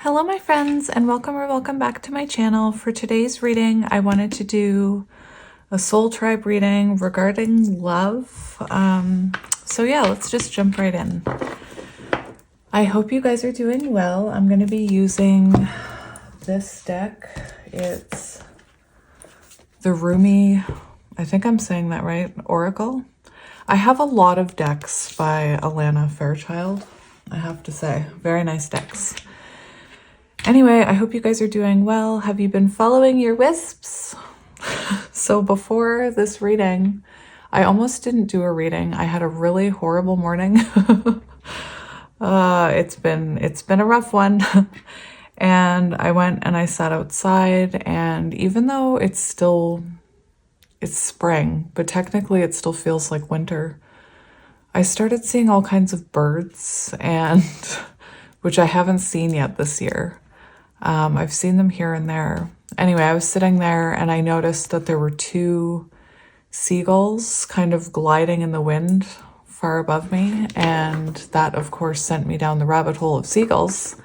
Hello my friends, and welcome back to my channel. For today's reading, I wanted to do a soul tribe reading regarding love. So yeah, let's just jump right in. I hope you guys are doing well. I'm going to be using this deck. It's the Rumi, I think I'm saying that right, Oracle. I have a lot of decks by Alana Fairchild, I have to say. Very nice decks. Anyway, I hope you guys are doing well. Have you been following your wisps? So before this reading, I almost didn't do a reading. I had a really horrible morning. It's been a rough one. And I went and I sat outside, and even though it's spring, but technically it still feels like winter, I started seeing all kinds of birds, and which I haven't seen yet this year. I've seen them here and there. Anyway, I was sitting there and I noticed that there were two seagulls kind of gliding in the wind far above me. And that, of course, sent me down the rabbit hole of seagulls.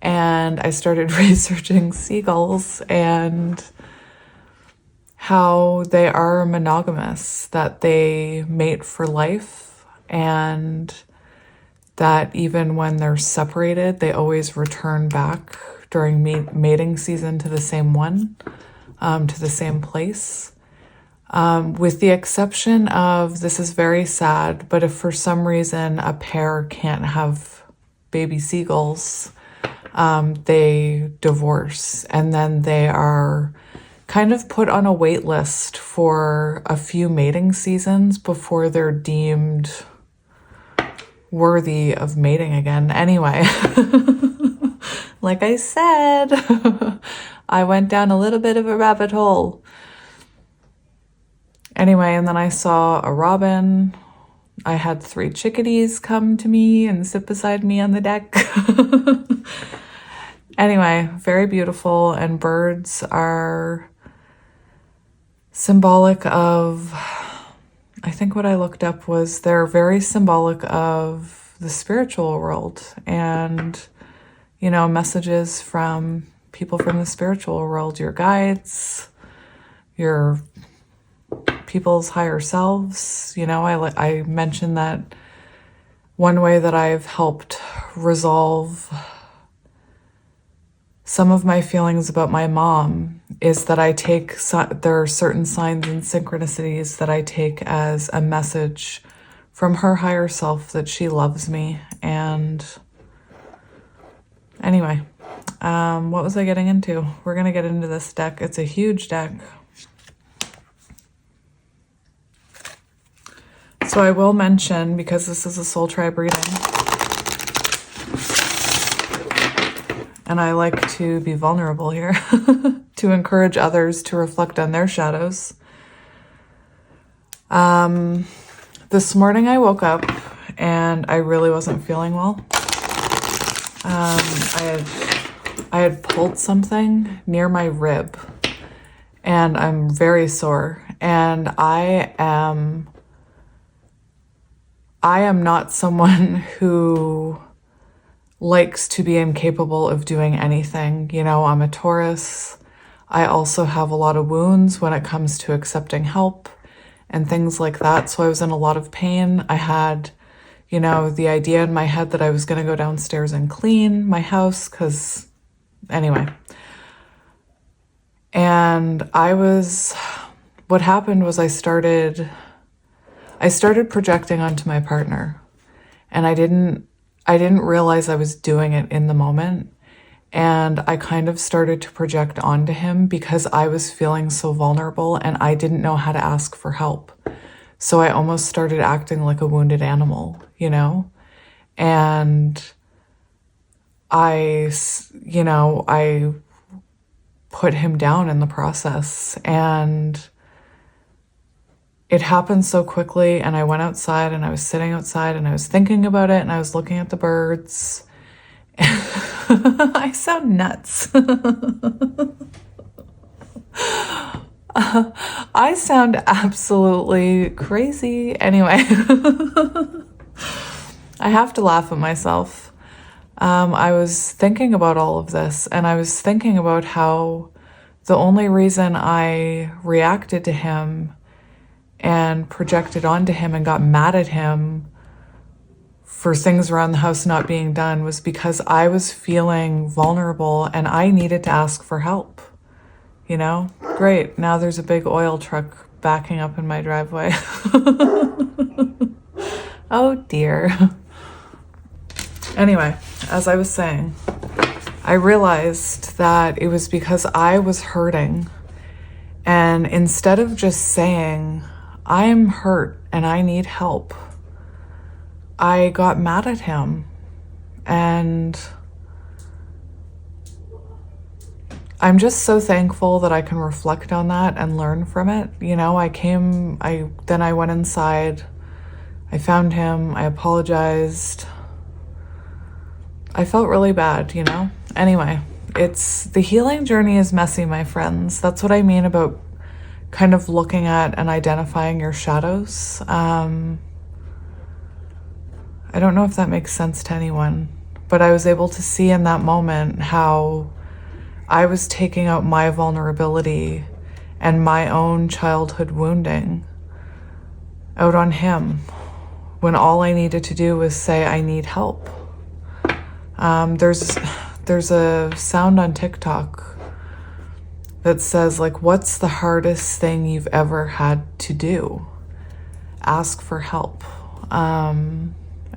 And I started researching seagulls and how they are monogamous, that they mate for life, and that even when they're separated, they always return back during mating season to the same one, to the same place. With the exception of, this is very sad, but if for some reason a pair can't have baby seagulls, they divorce, and then they are kind of put on a wait list for a few mating seasons before they're deemed worthy of mating again. Anyway, like I said, I went down a little bit of a rabbit hole. Anyway, and then I saw a robin. I had 3 chickadees come to me and sit beside me on the deck. Anyway, very beautiful, and birds are symbolic of, I think what I looked up was they're very symbolic of the spiritual world, and, you know, messages from people from the spiritual world, your guides, your people's higher selves. You know, I mentioned that one way that I've helped resolve some of my feelings about my mom is that I take, there are certain signs and synchronicities that I take as a message from her higher self that she loves me. And anyway, what was I getting into? We're going to get into this deck. It's a huge deck. So I will mention, because this is a soul tribe reading, and I like to be vulnerable here to encourage others to reflect on their shadows. This morning I woke up and I really wasn't feeling well. I had pulled something near my rib, and I'm very sore, and I am not someone who likes to be incapable of doing anything. You know, I'm a Taurus. I also have a lot of wounds when it comes to accepting help and things like that. So I was in a lot of pain. I had, you know, the idea in my head that I was going to go downstairs and clean my house, because anyway. And what happened was I started projecting onto my partner, and I didn't realize I was doing it in the moment. And I kind of started to project onto him because I was feeling so vulnerable and I didn't know how to ask for help. So I almost started acting like a wounded animal, you know? And I put him down in the process, and it happened so quickly. And I went outside, and I was sitting outside, and I was thinking about it, and I was looking at the birds. I sound nuts. I sound absolutely crazy. Anyway, I have to laugh at myself. I was thinking about all of this, and I was thinking about how the only reason I reacted to him and projected onto him and got mad at him for things around the house not being done was because I was feeling vulnerable and I needed to ask for help. You know? Great, now there's a big oil truck backing up in my driveway. Oh dear. Anyway, as I was saying, I realized that it was because I was hurting, and instead of just saying, I'm hurt and I need help, I got mad at him. And I'm just so thankful that I can reflect on that and learn from it. You know, then I went inside, I found him, I apologized. I felt really bad, you know? Anyway, the healing journey is messy, my friends. That's what I mean about kind of looking at and identifying your shadows. I don't know if that makes sense to anyone, but I was able to see in that moment how I was taking out my vulnerability and my own childhood wounding out on him when all I needed to do was say, I need help. There's a sound on TikTok that says, like, what's the hardest thing you've ever had to do? Ask for help.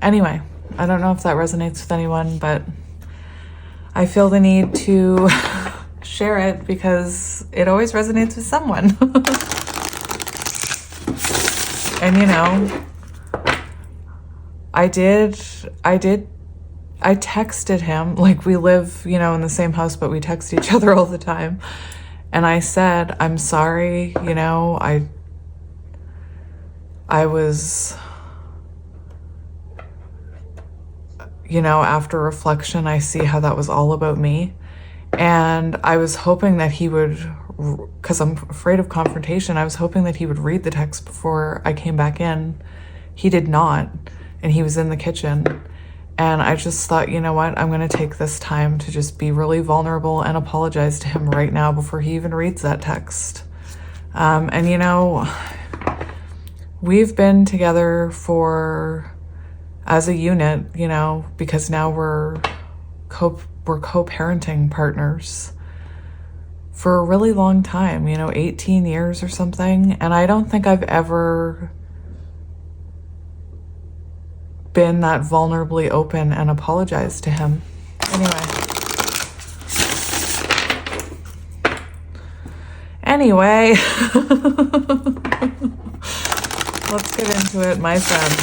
Anyway, I don't know if that resonates with anyone, but I feel the need to share it because it always resonates with someone. And you know, I texted him, like, we live, you know, in the same house, but we text each other all the time. And I said, I'm sorry, you know, I was, you know, after reflection, I see how that was all about me. And I was hoping that he would, because I'm afraid of confrontation, I was hoping that he would read the text before I came back in. He did not, and he was in the kitchen. And I just thought, you know what, I'm going to take this time to just be really vulnerable and apologize to him right now before he even reads that text. And you know, we've been together as a unit, you know, because now we're co-parenting partners for a really long time, you know, 18 years or something. And I don't think I've ever been that vulnerably open and apologized to him. Anyway, let's get into it, my friends.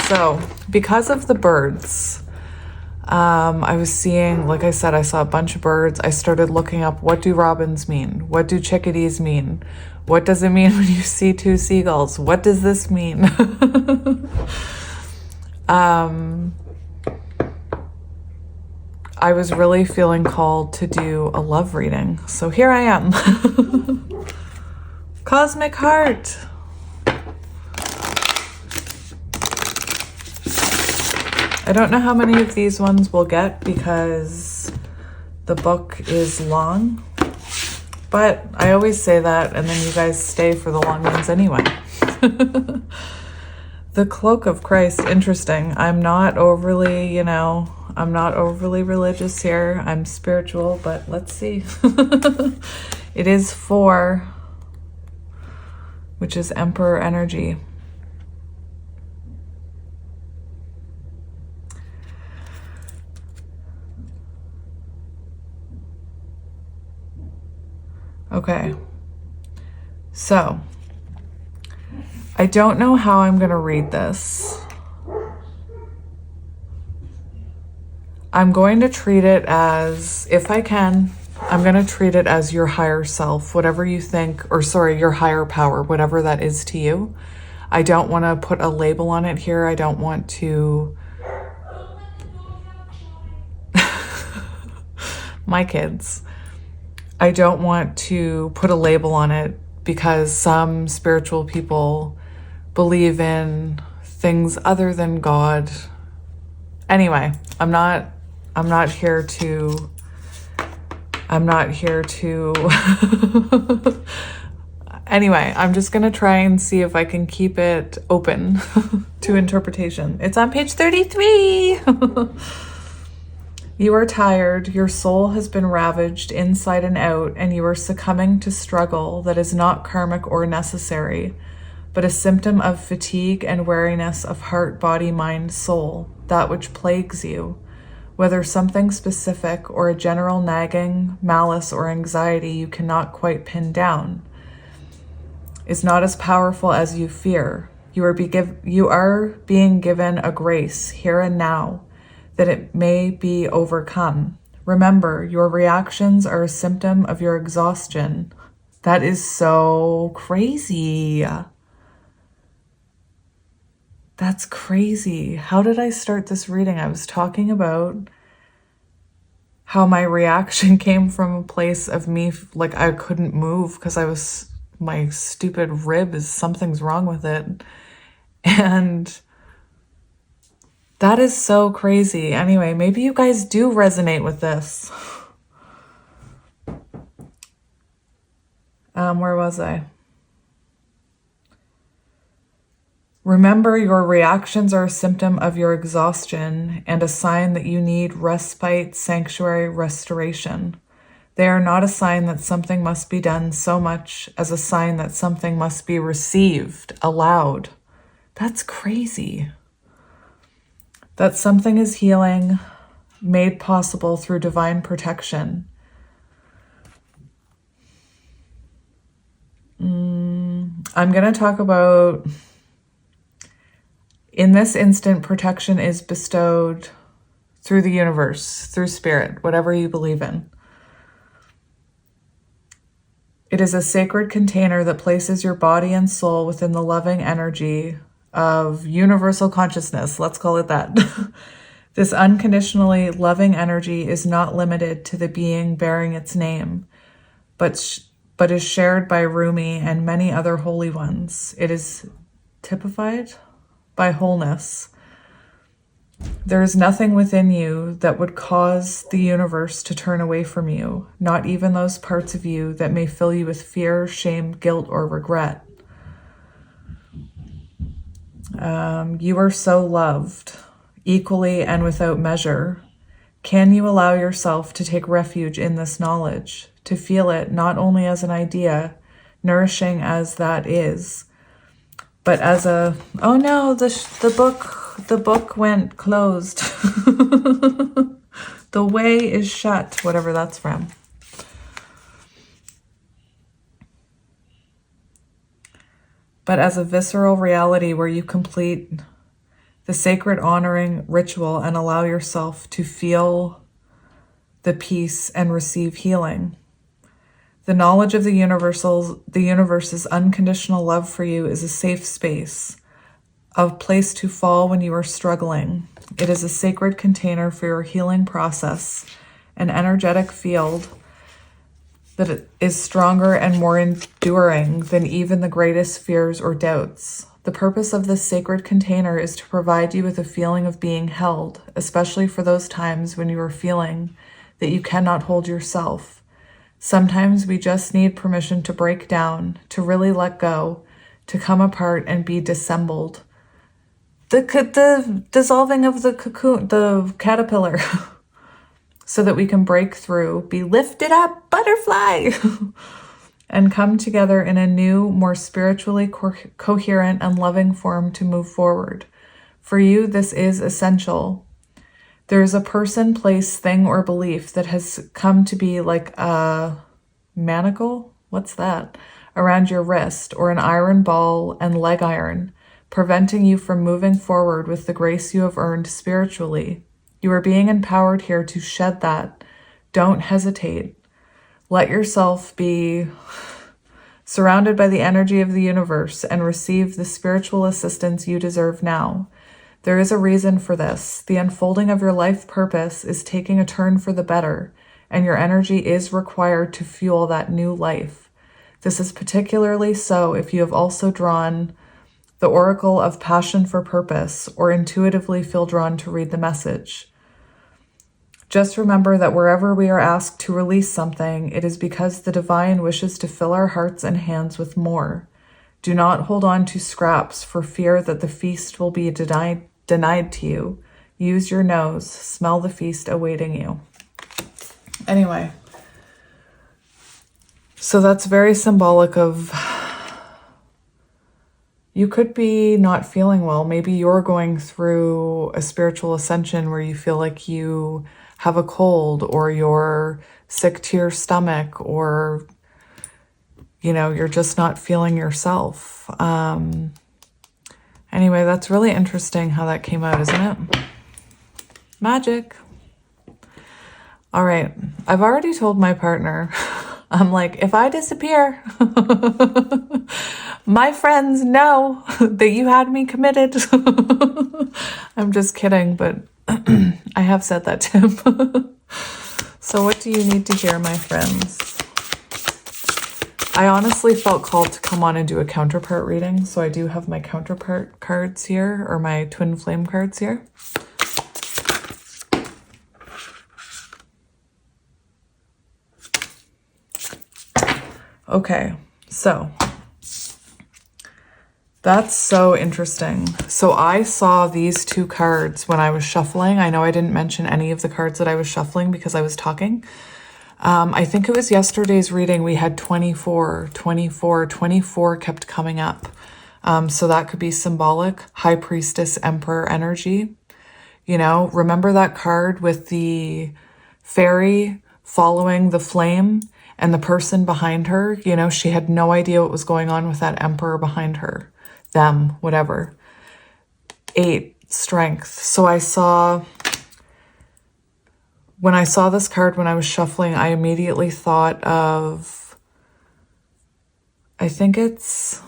So, because of the birds, I was seeing, like I said, I saw a bunch of birds. I started looking up, what do robins mean? What do chickadees mean? What does it mean when you see two seagulls? What does this mean? I was really feeling called to do a love reading. So here I am. Cosmic Heart. I don't know how many of these ones we'll get because the book is long, but I always say that and then you guys stay for the long ones anyway. The Cloak of Christ, interesting. I'm not overly, you know, I'm not overly religious here. I'm spiritual, but let's see. It is 4, which is Emperor energy. Okay, so I don't know how I'm going to read this. I'm going to treat it as, if I can, I'm going to treat it as your higher self, whatever you think, or sorry, your higher power, whatever that is to you. I don't want to put a label on it here. I don't want to... My kids. I don't want to put a label on it because some spiritual people believe in things other than God. Anyway, I'm not I'm not here to anyway, I'm just going to try and see if I can keep it open to interpretation. It's on page 33. You are tired, your soul has been ravaged inside and out, and you are succumbing to struggle that is not karmic or necessary, but a symptom of fatigue and weariness of heart, body, mind, soul, that which plagues you. Whether something specific or a general nagging, malice, or anxiety you cannot quite pin down, is not as powerful as you fear. You are being given a grace here and now that it may be overcome. Remember, your reactions are a symptom of your exhaustion. That is so crazy. That's crazy. How did I start this reading? I was talking about how my reaction came from a place of me, like I couldn't move because my stupid rib something's wrong with it. And that is so crazy. Anyway, maybe you guys do resonate with this. Where was I? Remember, your reactions are a symptom of your exhaustion and a sign that you need respite, sanctuary, restoration. They are not a sign that something must be done so much as a sign that something must be received, allowed. That's crazy. That something is healing, made possible through divine protection. I'm going to talk about, in this instant, protection is bestowed through the universe, through spirit, whatever you believe in. It is a sacred container that places your body and soul within the loving energy of universal consciousness. Let's call it that. This unconditionally loving energy is not limited to the being bearing its name, but is shared by Rumi and many other holy ones. It is typified by wholeness. There is nothing within you that would cause the universe to turn away from you, not even those parts of you that may fill you with fear, shame, guilt, or regret. You are so loved, equally and without measure. Can you allow yourself to take refuge in this knowledge, to feel it not only as an idea, nourishing as that is, but as a, oh no, the book went closed. The way is shut, whatever that's from. But as a visceral reality where you complete the sacred honoring ritual and allow yourself to feel the peace and receive healing. The knowledge of the universe's unconditional love for you is a safe space, a place to fall when you are struggling. It is a sacred container for your healing process, an energetic field that is stronger and more enduring than even the greatest fears or doubts. The purpose of this sacred container is to provide you with a feeling of being held, especially for those times when you are feeling that you cannot hold yourself. Sometimes we just need permission to break down, to really let go, to come apart and be dissembled. The dissolving of the cocoon, the caterpillar, so that we can break through, be lifted up, butterfly, and come together in a new, more spiritually coherent and loving form to move forward. For you, this is essential. There is a person, place, thing, or belief that has come to be like a manacle, what's that, around your wrist, or an iron ball and leg iron, preventing you from moving forward with the grace you have earned spiritually. You are being empowered here to shed that. Don't hesitate. Let yourself be surrounded by the energy of the universe and receive the spiritual assistance you deserve now. There is a reason for this. The unfolding of your life purpose is taking a turn for the better, and your energy is required to fuel that new life. This is particularly so if you have also drawn the Oracle of Passion for Purpose, or intuitively feel drawn to read the message. Just remember that wherever we are asked to release something, it is because the divine wishes to fill our hearts and hands with more. Do not hold on to scraps for fear that the feast will be denied to you. Use your nose. Smell the feast awaiting you. Anyway, so that's very symbolic of you could be not feeling well. Maybe you're going through a spiritual ascension where you feel like you have a cold or you're sick to your stomach or, you know, you're just not feeling yourself. Anyway, that's really interesting how that came out, isn't it? Magic. All right. I've already told my partner, I'm like, if I disappear, my friends know that you had me committed. I'm just kidding, but I have said that to him. So what do you need to hear, my friends? I honestly felt called to come on and do a counterpart reading. So I do have my counterpart cards here, or my twin flame cards here. Okay, so that's so interesting. So I saw these two cards when I was shuffling. I know I didn't mention any of the cards that I was shuffling because I was talking. I think it was yesterday's reading. We had 24 kept coming up. So that could be symbolic. High Priestess, Emperor energy. You know, remember that card with the fairy following the flame? And the person behind her, you know, she had no idea what was going on with that emperor behind her. Them, whatever. 8, strength. So when I saw this card when I was shuffling, I immediately thought of, I think it's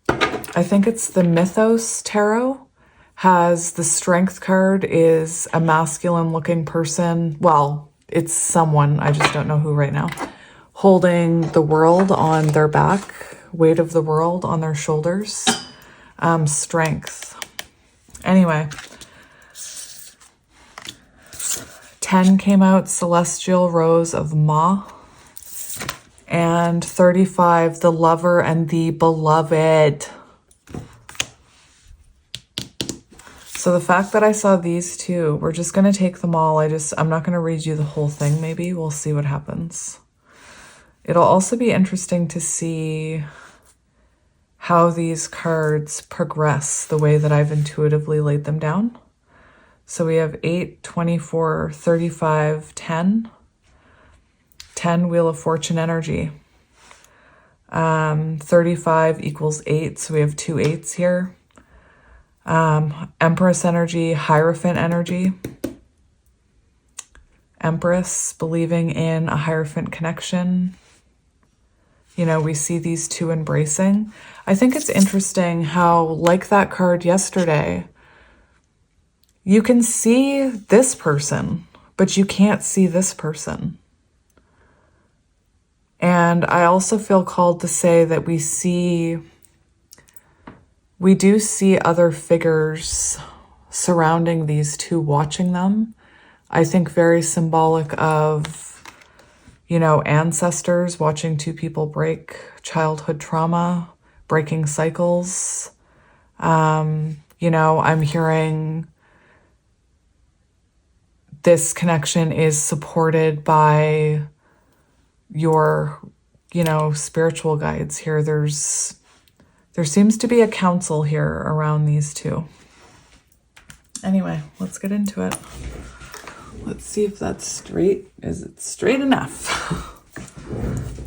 the Mythos Tarot. Has the strength card is a masculine looking person. Well, it's someone, I just don't know who right now, holding the world on their back, weight of the world on their shoulders, strength. Anyway, 10 came out, Celestial Rose of Ma, and 35, the lover and the beloved. So the fact that I saw these two, we're just going to take them all. I'm not going to read you the whole thing, maybe. We'll see what happens. It'll also be interesting to see how these cards progress the way that I've intuitively laid them down. So we have 8, 24, 35, 10. 10, Wheel of Fortune energy. 35 equals 8, so we have 2 8s here. Empress energy, Hierophant energy. Empress, believing in a Hierophant connection. You know, we see these two embracing. I think it's interesting how, like that card yesterday, you can see this person, but you can't see this person. And I also feel called to say that we do see other figures surrounding these two, watching them. I think very symbolic of, you know, ancestors watching two people break childhood trauma, breaking cycles. You know, I'm hearing this connection is supported by your, you know, spiritual guides here. There seems to be a council here around these two. Anyway, let's get into it. Let's see if that's straight. Is it straight enough?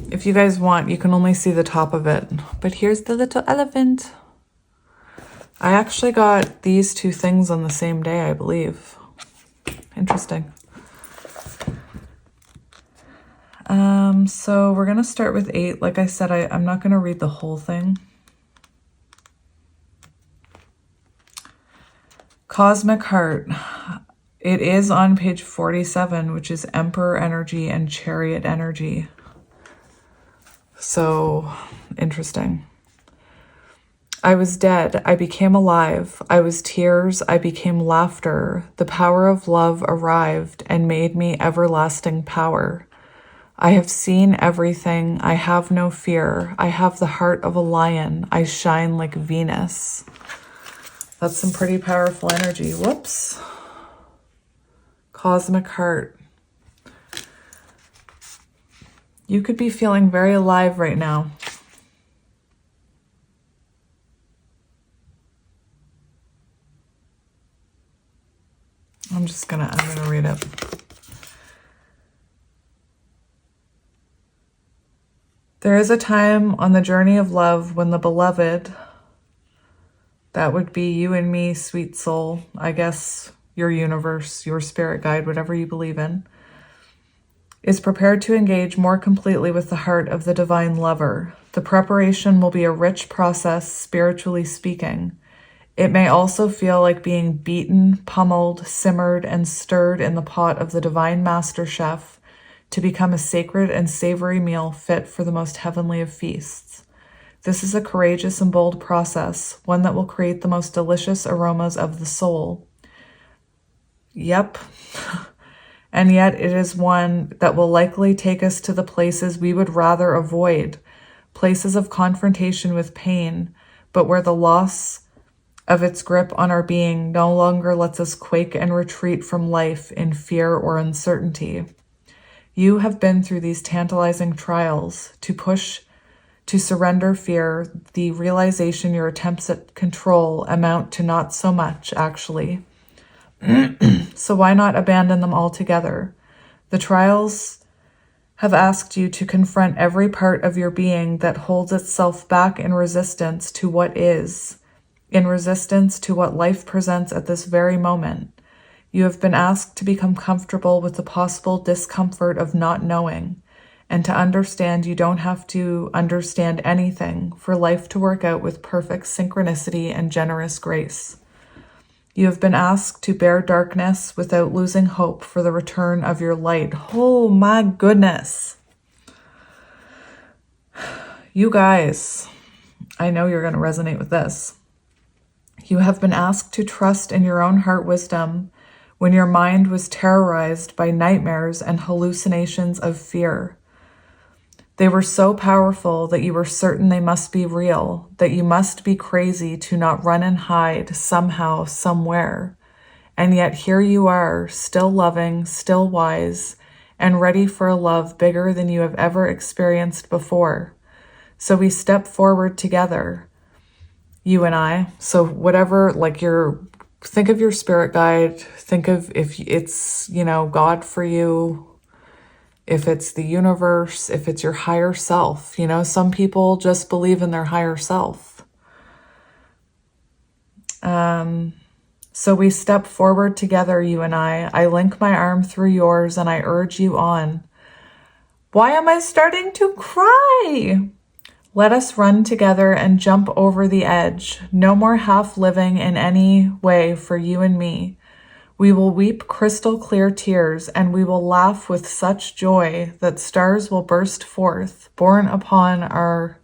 If you guys want, you can only see the top of it. But here's the little elephant. I actually got these two things on the same day, I believe. Interesting. So we're going to start with 8. Like I said, I'm not going to read the whole thing. Cosmic Heart. It is on page 47, which is Emperor energy and Chariot energy. So interesting. I was dead, I became alive. I was tears, I became laughter. The power of love arrived and made me everlasting power. I have seen everything, I have no fear. I have the heart of a lion, I shine like Venus. That's some pretty powerful energy. Whoops. Cosmic heart. You could be feeling very alive right now. I'm gonna read it. There is a time on the journey of love when the beloved, that would be you and me, sweet soul, I guess your universe, your spirit guide, whatever you believe in, is prepared to engage more completely with the heart of the divine lover. The preparation will be a rich process, spiritually speaking. It may also feel like being beaten, pummeled, simmered, and stirred in the pot of the divine master chef to become a sacred and savory meal fit for the most heavenly of feasts. This is a courageous and bold process, one that will create the most delicious aromas of the soul. Yep. And yet it is one that will likely take us to the places we would rather avoid, places of confrontation with pain, but where the loss of its grip on our being no longer lets us quake and retreat from life in fear or uncertainty. You have been through these tantalizing trials. To surrender fear, the realization your attempts at control amount to not so much, actually. So why not abandon them altogether? The trials have asked you to confront every part of your being that holds itself back in resistance to what is, in resistance to what life presents at this very moment. You have been asked to become comfortable with the possible discomfort of not knowing, and to understand you don't have to understand anything for life to work out with perfect synchronicity and generous grace. You have been asked to bear darkness without losing hope for the return of your light. Oh my goodness. You guys, I know you're going to resonate with this. You have been asked to trust in your own heart wisdom when your mind was terrorized by nightmares and hallucinations of fear. They were so powerful that you were certain they must be real, that you must be crazy to not run and hide somehow, somewhere. And yet here you are, still loving, still wise, and ready for a love bigger than you have ever experienced before. So we step forward together, you and I. So whatever, think of your spirit guide. Think of if it's, God for you, if it's the universe, if it's your higher self. Some people just believe in their higher self. So we step forward together, you and I. I link my arm through yours and I urge you on. Why am I starting to cry? Let us run together and jump over the edge. No more half living in any way for you and me. We will weep crystal clear tears, and we will laugh with such joy that stars will burst forth, born upon our...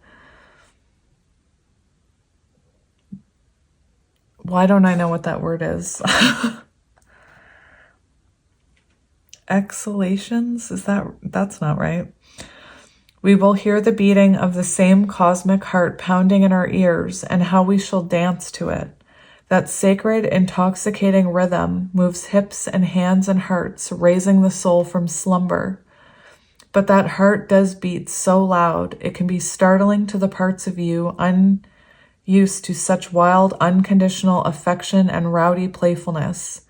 Why don't I know what that word is? Exhalations? That's not right. We will hear the beating of the same cosmic heart pounding in our ears, and how we shall dance to it. That sacred, intoxicating rhythm moves hips and hands and hearts, raising the soul from slumber. But that heart does beat so loud, it can be startling to the parts of you unused to such wild, unconditional affection and rowdy playfulness.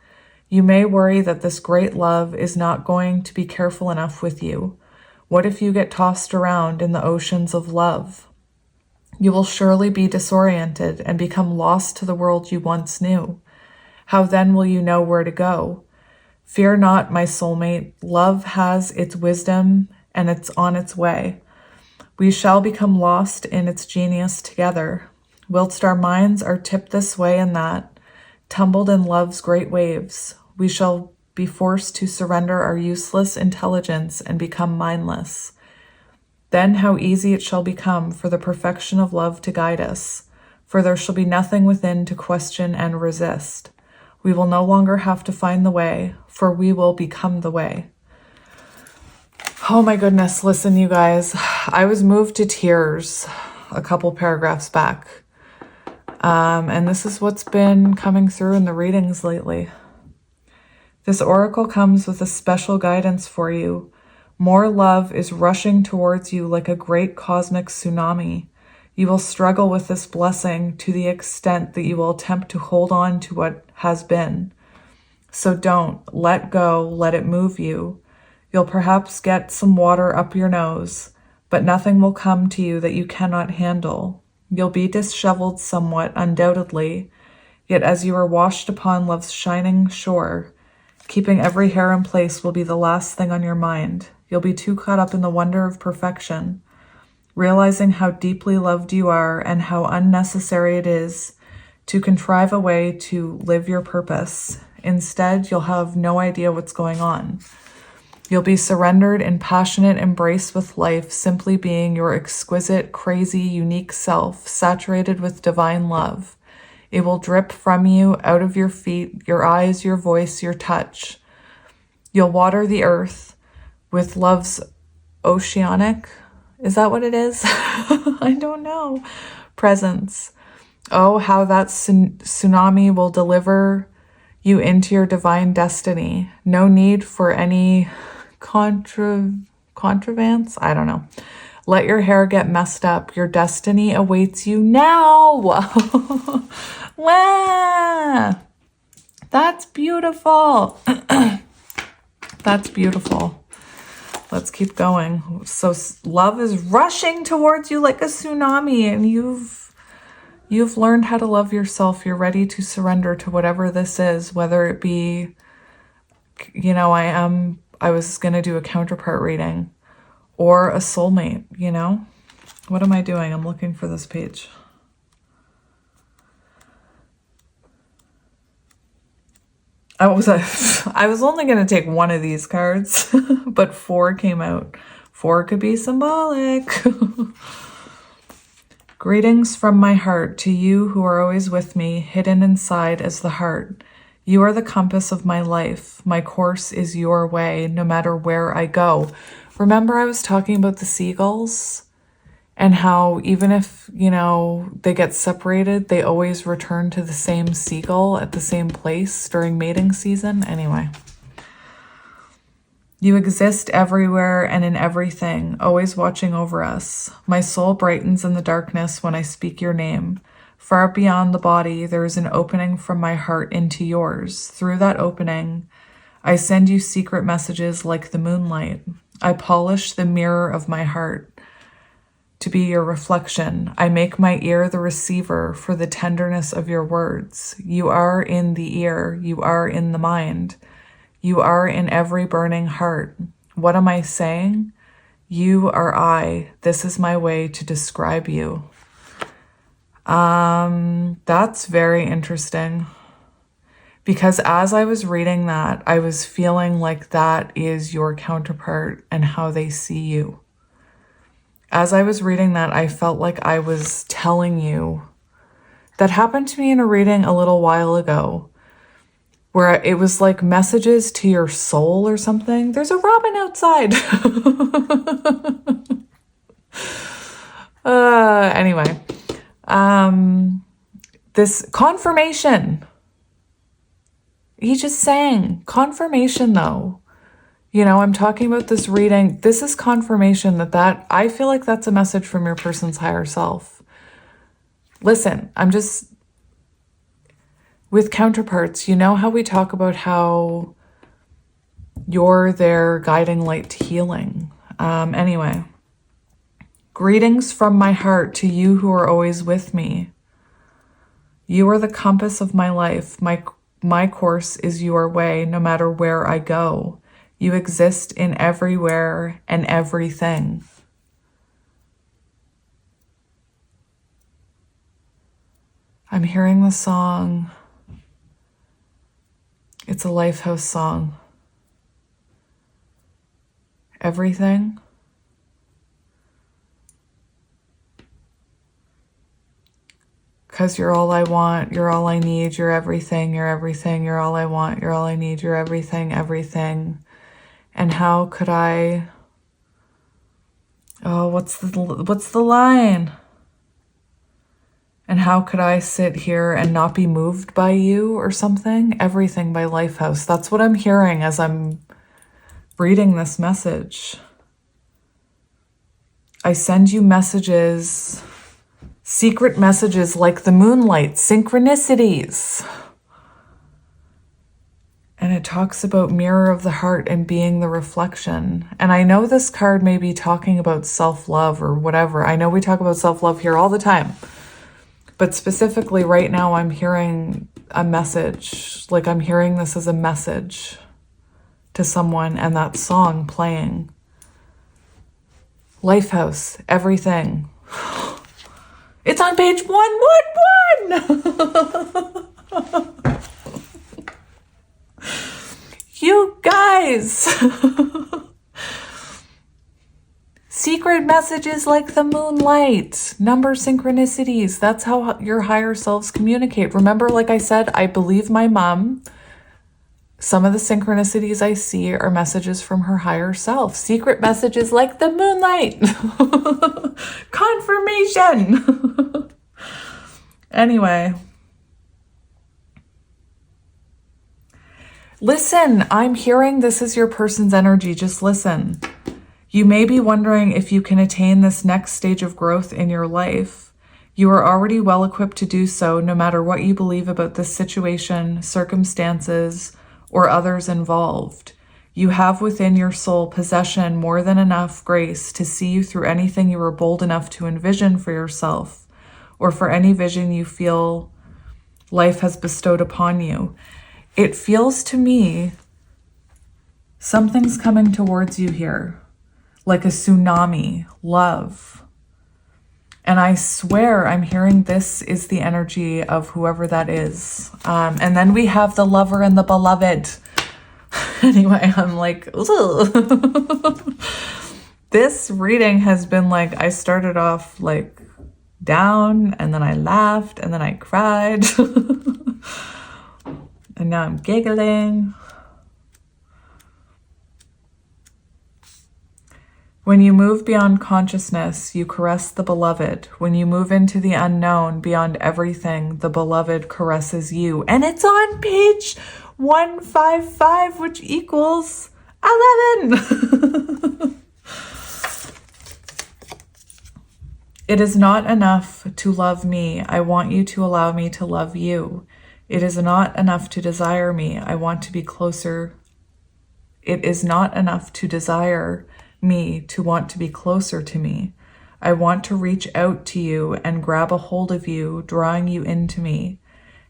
You may worry that this great love is not going to be careful enough with you. What if you get tossed around in the oceans of love? You will surely be disoriented and become lost to the world you once knew. How then will you know where to go? Fear not, my soulmate. Love has its wisdom and it's on its way. We shall become lost in its genius together. Whilst our minds are tipped this way and that, tumbled in love's great waves, we shall be forced to surrender our useless intelligence and become mindless. Then how easy it shall become for the perfection of love to guide us, for there shall be nothing within to question and resist. We will no longer have to find the way, for we will become the way. Oh my goodness, listen, you guys. I was moved to tears a couple paragraphs back. And this is what's been coming through in the readings lately. This oracle comes with a special guidance for you. More love is rushing towards you like a great cosmic tsunami. You will struggle with this blessing to the extent that you will attempt to hold on to what has been. So don't let go, let it move you. You'll perhaps get some water up your nose, but nothing will come to you that you cannot handle. You'll be disheveled somewhat, undoubtedly, yet as you are washed upon love's shining shore, keeping every hair in place will be the last thing on your mind. You'll be too caught up in the wonder of perfection, realizing how deeply loved you are and how unnecessary it is to contrive a way to live your purpose. Instead, you'll have no idea what's going on. You'll be surrendered in passionate embrace with life, simply being your exquisite, crazy, unique self, saturated with divine love. It will drip from you, out of your feet, your eyes, your voice, your touch. You'll water the earth with love's oceanic, is that what it is? I don't know. Presence. Oh, how that tsunami will deliver you into your divine destiny. No need for any contrivance. I don't know. Let your hair get messed up. Your destiny awaits you now. Wow. That's beautiful. That's beautiful. Let's keep going. So love is rushing towards you like a tsunami, and you've learned how to love yourself. You're ready to surrender to whatever this is, whether it be, you know, I was going to do a counterpart reading or a soulmate, you know? What am I doing? I'm looking for this page. I was only going to take one of these cards, but 4 came out. 4 could be symbolic. Greetings from my heart to you who are always with me, hidden inside as the heart. You are the compass of my life. My course is your way, no matter where I go. Remember I was talking about the seagulls and how even if, you know, they get separated, they always return to the same seagull at the same place during mating season. Anyway. You exist everywhere and in everything, always watching over us. My soul brightens in the darkness when I speak your name. Far beyond the body, there is an opening from my heart into yours. Through that opening, I send you secret messages like the moonlight. I polish the mirror of my heart to be your reflection. I make my ear the receiver for the tenderness of your words. You are in the ear. You are in the mind. You are in every burning heart. What am I saying? You are I. This is my way to describe you. That's very interesting. Because as I was reading that, I was feeling like that is your counterpart and how they see you. As I was reading that, I felt like I was telling you. That happened to me in a reading a little while ago, where it was like messages to your soul or something. There's a robin outside. Anyway, this confirmation. He just sang confirmation though. You know, I'm talking about this reading. This is confirmation that I feel like that's a message from your person's higher self. Listen, I'm just, with counterparts, you know how we talk about how you're their guiding light to healing. Anyway, greetings from my heart to you who are always with me. You are the compass of my life. My course is your way, no matter where I go. You exist in everywhere and everything. I'm hearing the song. It's a Lifehouse song. Everything. because you're all I want, you're all I need, you're everything, you're everything, you're all I want, you're all I need, you're everything, everything. And how could I, oh, what's the line? And how could I sit here and not be moved by you or something? Everything by Lifehouse. That's what I'm hearing as I'm reading this message. I send you messages, secret messages like the moonlight, synchronicities. And it talks about mirror of the heart and being the reflection. And I know this card may be talking about self-love or whatever. I know we talk about self-love here all the time. But specifically right now I'm hearing a message. Like I'm hearing this as a message to someone, and that song playing. Lifehouse, everything. It's on page 111. You guys. Secret messages like the moonlight, number synchronicities. That's how your higher selves communicate. Remember, like I said, I believe my mom. Some of the synchronicities I see are messages from her higher self. Secret messages like the moonlight. Confirmation. Anyway. Listen, I'm hearing this is your person's energy. Just listen. You may be wondering if you can attain this next stage of growth in your life. You are already well equipped to do so, no matter what you believe about this situation, circumstances, or others involved. You have within your soul possession more than enough grace to see you through anything you are bold enough to envision for yourself, or for any vision you feel life has bestowed upon you. It feels to me something's coming towards you here, like a tsunami, love. And I swear I'm hearing this is the energy of whoever that is. And then we have the lover and the beloved. Anyway, I'm like, this reading has been like, I started off like down, and then I laughed, and then I cried. And now I'm giggling. When you move beyond consciousness, you caress the beloved. When you move into the unknown, beyond everything, the beloved caresses you. And it's on page 155, which equals 11. It is not enough to love me. I want you to allow me to love you. It is not enough to desire me. I want to be closer. It is not enough to desire me to want to be closer to me. I want to reach out to you and grab a hold of you, drawing you into me,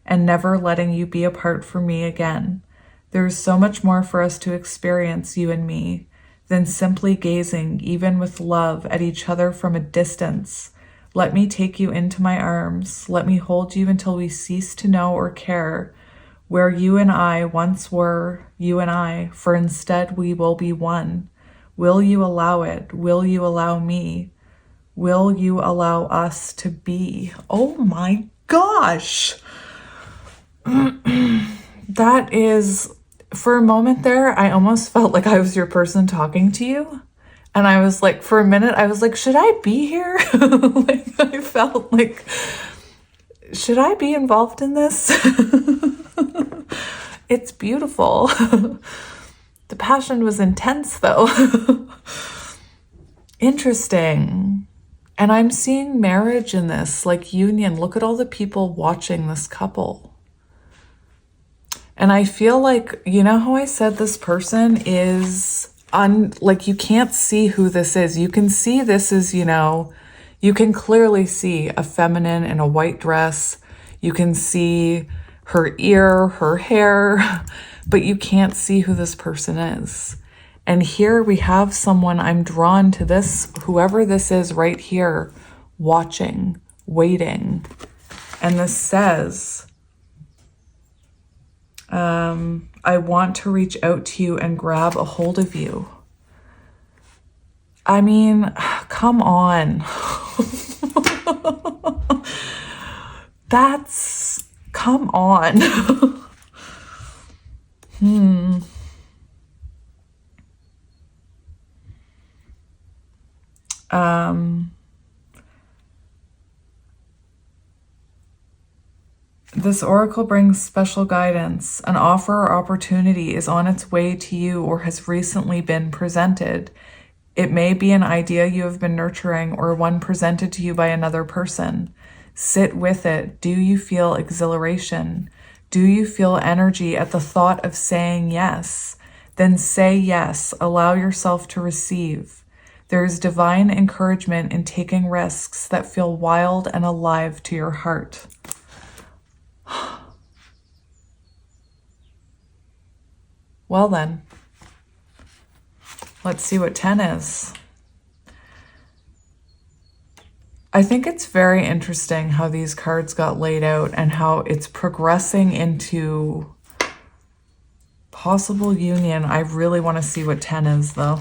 and never letting you be apart from me again. There is so much more for us to experience, you and me, than simply gazing, even with love, at each other from a distance. Let me take you into my arms. Let me hold you until we cease to know or care where you and I once were, you and I, for instead we will be one. Will you allow it? Will you allow me? Will you allow us to be? Oh my gosh. That is, for a moment there, I almost felt like I was your person talking to you. And I was like, for a minute, I was like, should I be here? Like, I felt like, should I be involved in this? It's beautiful. The passion was intense, though. Interesting. And I'm seeing marriage in this, like union. Look at all the people watching this couple. And I feel like, you know how I said this person is, like you can't see who this is. You can see this is, you know, you can clearly see a feminine in a white dress. You can see her ear, her hair, but you can't see who this person is. And here we have someone, I'm drawn to this, whoever this is right here, watching, waiting. And this says, I want to reach out to you and grab a hold of you. I mean, come on. That's, come on. This oracle brings special guidance. An offer or opportunity is on its way to you or has recently been presented. It may be an idea you have been nurturing or one presented to you by another person. Sit with it. Do you feel exhilaration? Do you feel energy at the thought of saying yes? Then say yes. Allow yourself to receive. There is divine encouragement in taking risks that feel wild and alive to your heart. Well then, let's see what 10 is. I think it's very interesting how these cards got laid out and how it's progressing into possible union. I really want to see what 10 is though.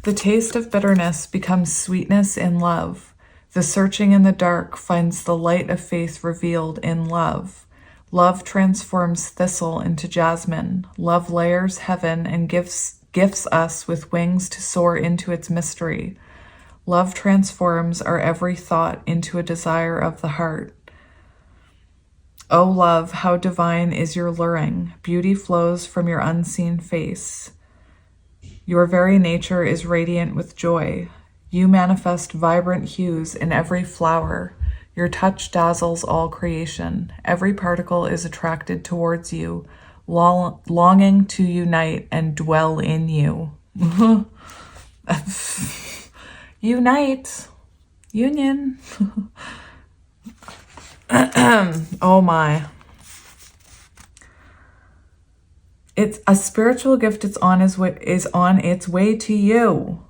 The taste of bitterness becomes sweetness in love. The searching in the dark finds the light of faith revealed in love. Love transforms thistle into jasmine. Love layers heaven and gifts us with wings to soar into its mystery. Love transforms our every thought into a desire of the heart. O love, how divine is your luring. Beauty flows from your unseen face. Your very nature is radiant with joy. You manifest vibrant hues in every flower. Your touch dazzles all creation. Every particle is attracted towards you, longing to unite and dwell in you. Unite. Union. Oh my. It's a spiritual gift. It's on its way to you.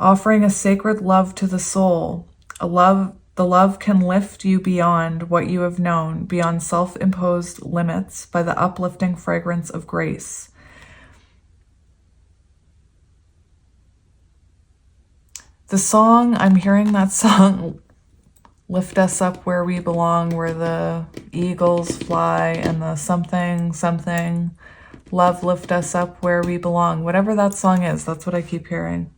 Offering a sacred love to the soul. The love can lift you beyond what you have known, beyond self-imposed limits by the uplifting fragrance of grace. The song, I'm hearing that song, Lift Us Up Where We Belong, where the eagles fly and the something, something, love lift us up where we belong. Whatever that song is, that's what I keep hearing.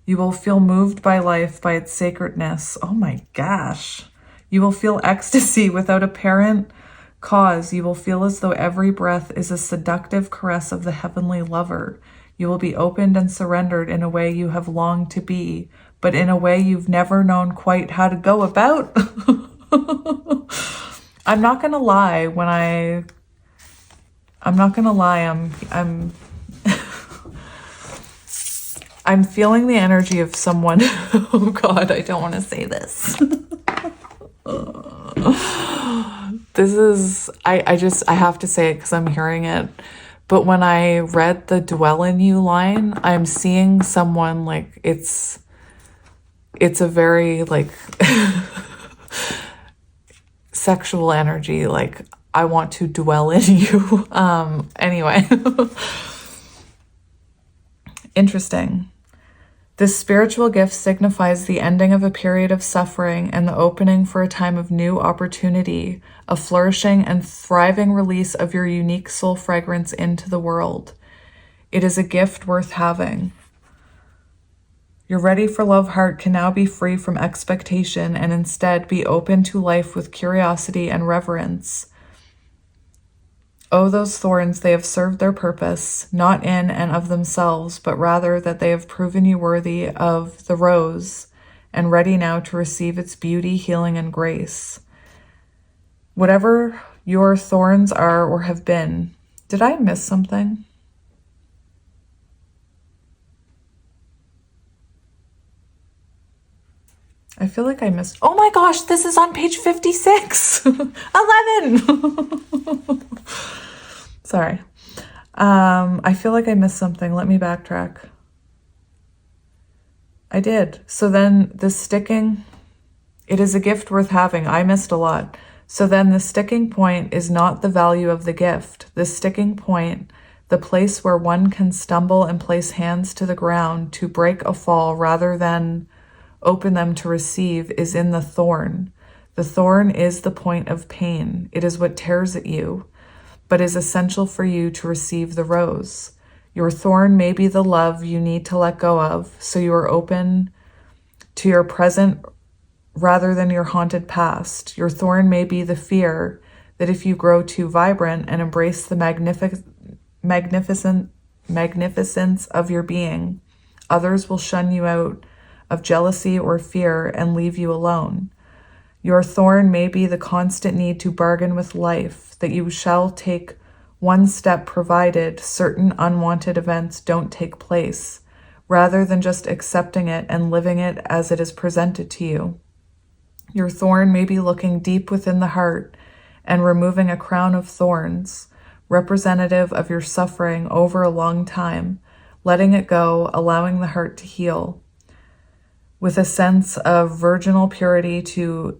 You will feel moved by life, by its sacredness. Oh my gosh. You will feel ecstasy without apparent cause. You will feel as though every breath is a seductive caress of the heavenly lover. You will be opened and surrendered in a way you have longed to be, but in a way you've never known quite how to go about. I'm not going to lie, I'm feeling the energy of someone. Oh God, I don't want to say this. This is, I have to say it because I'm hearing it. But when I read the dwell in you line, I'm seeing someone like it's a very like sexual energy. Like I want to dwell in you. Anyway, interesting. This spiritual gift signifies the ending of a period of suffering and the opening for a time of new opportunity, a flourishing and thriving release of your unique soul fragrance into the world. It is a gift worth having. Your ready for love heart can now be free from expectation and instead be open to life with curiosity and reverence. Oh, those thorns, they have served their purpose, not in and of themselves, but rather that they have proven you worthy of the rose and ready now to receive its beauty, healing, and grace. Whatever your thorns are or have been, did I miss something? I feel like I missed. Oh my gosh, this is on page 56. 11. Sorry. I feel like I missed something. Let me backtrack. I did. So then the sticking, it is a gift worth having. I missed a lot. So then the sticking point is not the value of the gift. The sticking point, the place where one can stumble and place hands to the ground to break a fall rather than open them to receive, is in the thorn. The thorn is the point of pain. It is what tears at you, but is essential for you to receive the rose. Your thorn may be the love you need to let go of, so you are open to your present rather than your haunted past. Your thorn may be the fear that if you grow too vibrant and embrace the magnificence of your being, others will shun you out of jealousy or fear and leave you alone. Your thorn may be the constant need to bargain with life, that you shall take one step provided certain unwanted events don't take place, rather than just accepting it and living it as it is presented to you. Your thorn may be looking deep within the heart and removing a crown of thorns, representative of your suffering over a long time, letting it go, allowing the heart to heal, with a sense of virginal purity to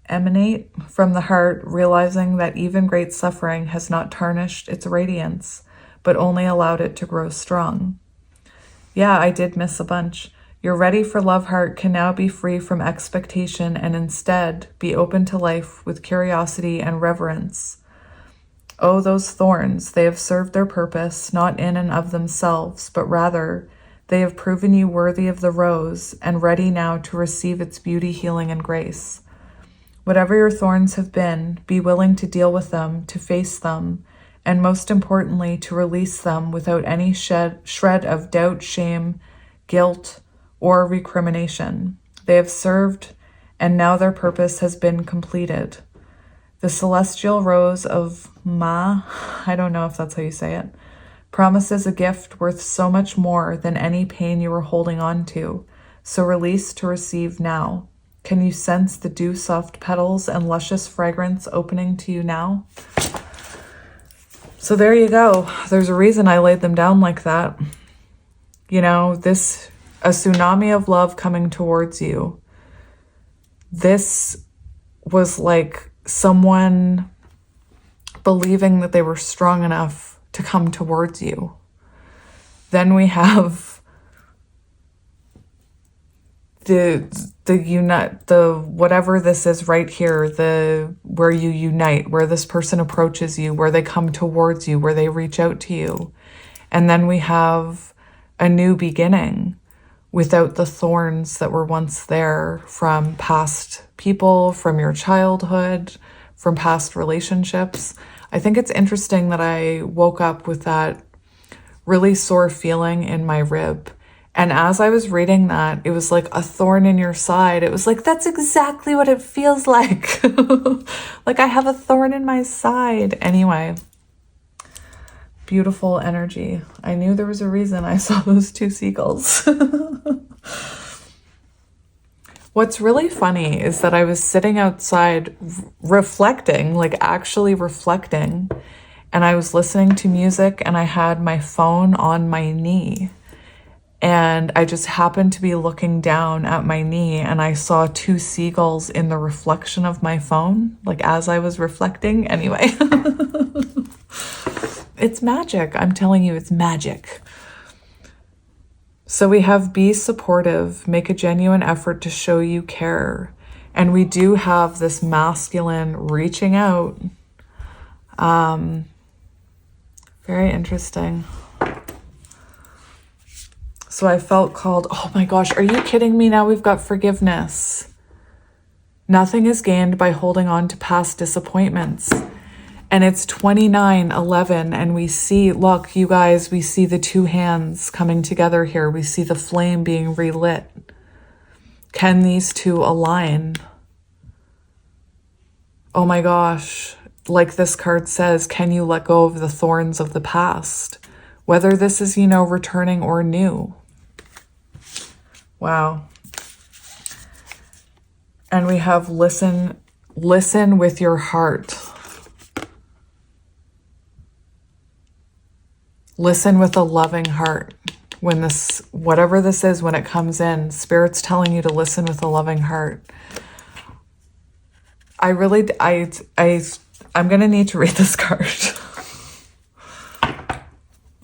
emanate from the heart, realizing that even great suffering has not tarnished its radiance, but only allowed it to grow strong. Yeah, I did miss a bunch. Your ready for love heart can now be free from expectation and instead be open to life with curiosity and reverence. Oh, those thorns, they have served their purpose, not in and of themselves, but rather they have proven you worthy of the rose and ready now to receive its beauty, healing, and grace. Whatever your thorns have been, be willing to deal with them, to face them, and most importantly, to release them without any shred of doubt, shame, guilt, or recrimination. They have served, and now their purpose has been completed. The celestial rose of Ma, I don't know if that's how you say it, promises a gift worth so much more than any pain you were holding on to. So release to receive now. Can you sense the dew-soft petals and luscious fragrance opening to you now? So there you go. There's a reason I laid them down like that. You know, a tsunami of love coming towards you. This was like someone believing that they were strong enough to come towards you. Then we have the whatever this is right here, where you unite, where this person approaches you, where they come towards you, where they reach out to you. And then we have a new beginning without the thorns that were once there from past people, from your childhood, from past relationships. I think it's interesting that I woke up with that really sore feeling in my rib. And as I was reading that, it was like a thorn in your side. It was like, that's exactly what it feels like. Like I have a thorn in my side. Anyway, beautiful energy. I knew there was a reason I saw those two seagulls. What's really funny is that I was sitting outside reflecting, like actually reflecting, and I was listening to music and I had my phone on my knee. And I just happened to be looking down at my knee and I saw two seagulls in the reflection of my phone, like as I was reflecting. Anyway, it's magic. I'm telling you, it's magic. So we have be supportive, make a genuine effort to show you care. And we do have this masculine reaching out. Very interesting. So I felt called, oh my gosh, are you kidding me? Now we've got forgiveness. Nothing is gained by holding on to past disappointments. And it's 29:11 and we see, look, you guys, we see the two hands coming together here. We see the flame being relit. Can these two align? Oh my gosh. Like this card says, can you let go of the thorns of the past? Whether this is, you know, returning or new. Wow. And we have listen with your heart. Listen with a loving heart. when this, whatever this is, when it comes in, Spirit's telling you to listen with a loving heart. I'm going to need to read this card.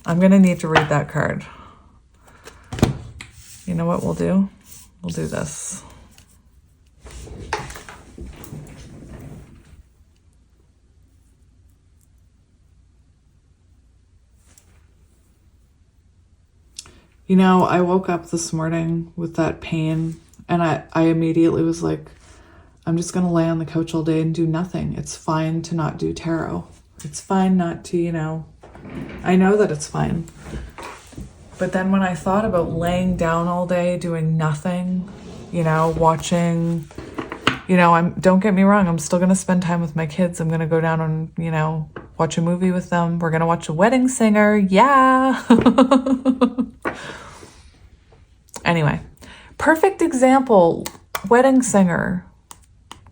I'm going to need to read that card. You know what we'll do? We'll do this. You know, I woke up this morning with that pain, and I immediately was like, I'm just going to lay on the couch all day and do nothing. It's fine to not do tarot. It's fine not to, you know, I know that it's fine. But then when I thought about laying down all day, doing nothing, you know, watching, you know, don't get me wrong, I'm still going to spend time with my kids. I'm going to go down and, you know, watch a movie with them. We're going to watch A Wedding Singer. Yeah. Anyway, perfect example. Wedding Singer.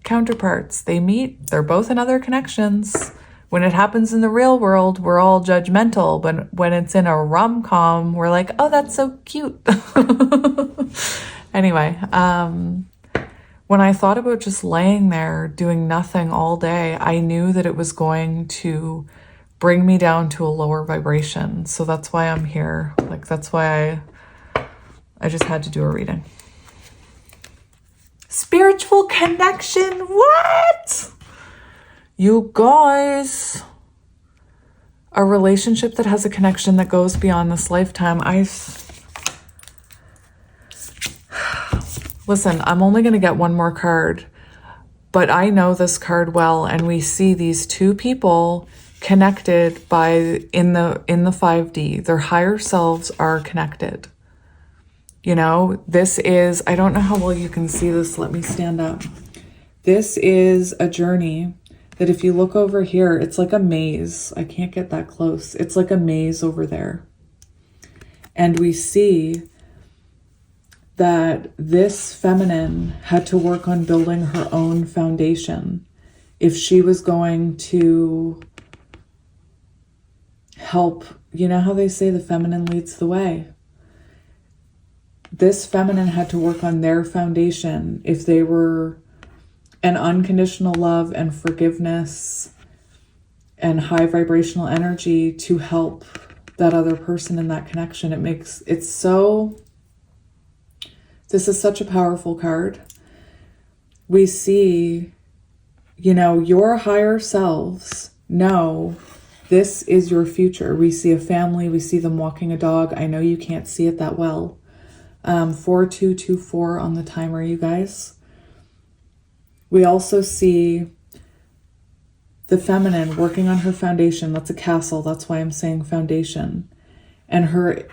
Counterparts. They meet. They're both in other connections. When it happens in the real world, we're all judgmental. But when it's in a rom-com, we're like, oh, that's so cute. Anyway, when I thought about just laying there doing nothing all day, I knew that it was going to bring me down to a lower vibration. So that's why I'm here. Like, that's why I just had to do a reading. Spiritual connection. What? You guys. A relationship that has a connection that goes beyond this lifetime. Listen, I'm only going to get one more card, but I know this card well, and we see these two people connected in the 5D. Their higher selves are connected. You know, this is, I don't know how well you can see this. Let me stand up. This is a journey that if you look over here, it's like a maze. I can't get that close. It's like a maze over there. And we see that this feminine had to work on building her own foundation if she was going to help. You know how they say the feminine leads the way? This feminine had to work on their foundation if they were an unconditional love and forgiveness and high vibrational energy to help that other person in that connection. This is such a powerful card. We see, you know, your higher selves know this is your future. We see a family, we see them walking a dog. I know you can't see it that well. 4224 on the timer, you guys. We also see the feminine working on her foundation. That's a castle. That's why I'm saying foundation. And her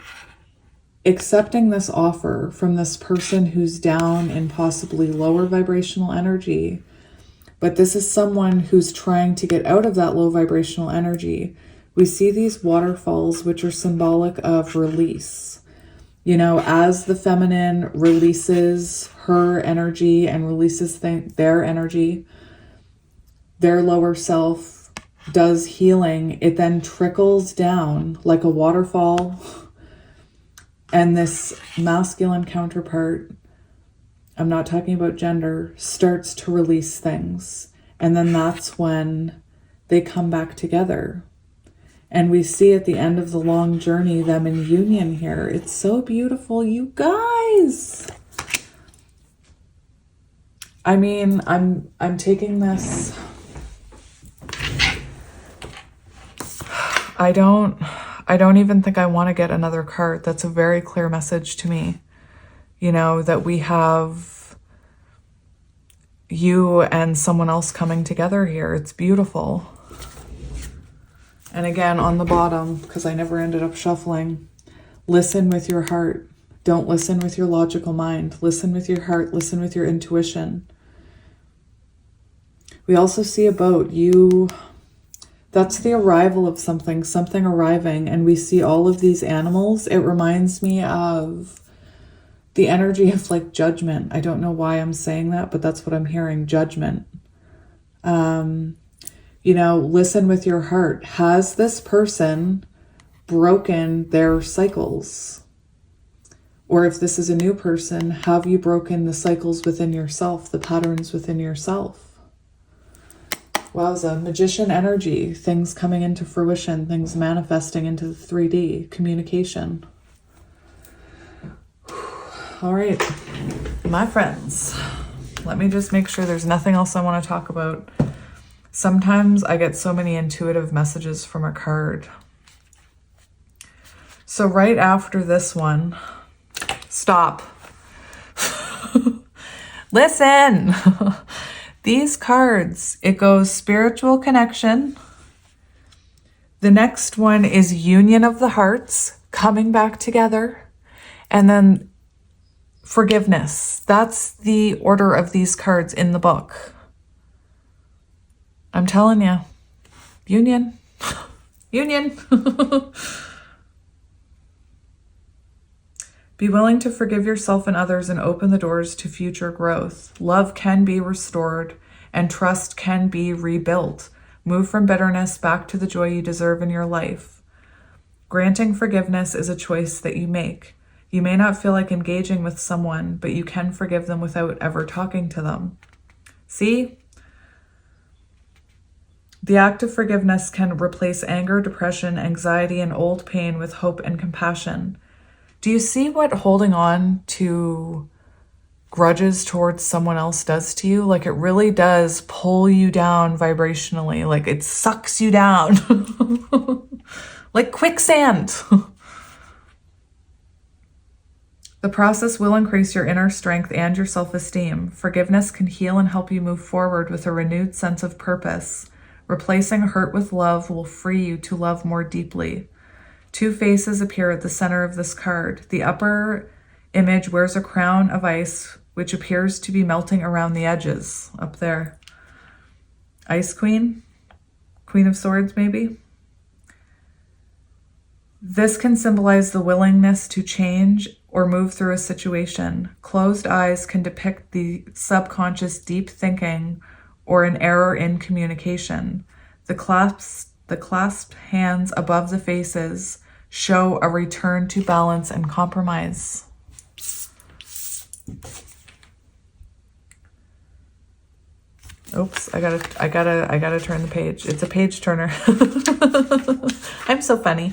accepting this offer from this person who's down in possibly lower vibrational energy. But this is someone who's trying to get out of that low vibrational energy. We see these waterfalls, which are symbolic of release. You know, as the feminine releases her energy and releases their energy, their lower self does healing. It then trickles down like a waterfall. And this masculine counterpart, I'm not talking about gender, starts to release things. And then that's when they come back together. And we see at the end of the long journey, them in union here. It's so beautiful, you guys. I mean, I'm taking this. I don't even think I want to get another card. That's a very clear message to me. You know, that we have you and someone else coming together here. It's beautiful. And again, on the bottom, because I never ended up shuffling, listen with your heart. Don't listen with your logical mind. Listen with your heart. Listen with your intuition. We also see a boat. That's the arrival of something arriving. And we see all of these animals. It reminds me of the energy of like judgment. I don't know why I'm saying that, but that's what I'm hearing. Judgment. You know, listen with your heart. Has this person broken their cycles? Or if this is a new person, have you broken the cycles within yourself, the patterns within yourself? Wowza, Magician energy, things coming into fruition, things manifesting into the 3D, communication. All right, my friends, let me just make sure there's nothing else I want to talk about. Sometimes I get so many intuitive messages from a card. So right after this one, stop. Listen. These cards, it goes spiritual connection. The next one is union of the hearts, coming back together. And then forgiveness. That's the order of these cards in the book. I'm telling you. Union. Union. Be willing to forgive yourself and others and open the doors to future growth. Love can be restored and trust can be rebuilt. Move from bitterness back to the joy you deserve in your life. Granting forgiveness is a choice that you make. You may not feel like engaging with someone, but you can forgive them without ever talking to them. See? The act of forgiveness can replace anger, depression, anxiety, and old pain with hope and compassion. Do you see what holding on to grudges towards someone else does to you? Like, it really does pull you down vibrationally. Like, it sucks you down. Like quicksand. The process will increase your inner strength and your self-esteem. Forgiveness can heal and help you move forward with a renewed sense of purpose. Replacing hurt with love will free you to love more deeply. Two faces appear at the center of this card. The upper image wears a crown of ice, which appears to be melting around the edges up there. Ice Queen? Queen of Swords, maybe? This can symbolize the willingness to change or move through a situation. Closed eyes can depict the subconscious deep thinking or an error in communication. The clasped hands above the faces show a return to balance and compromise. Oops, I gotta turn the page. It's a page turner. I'm so funny.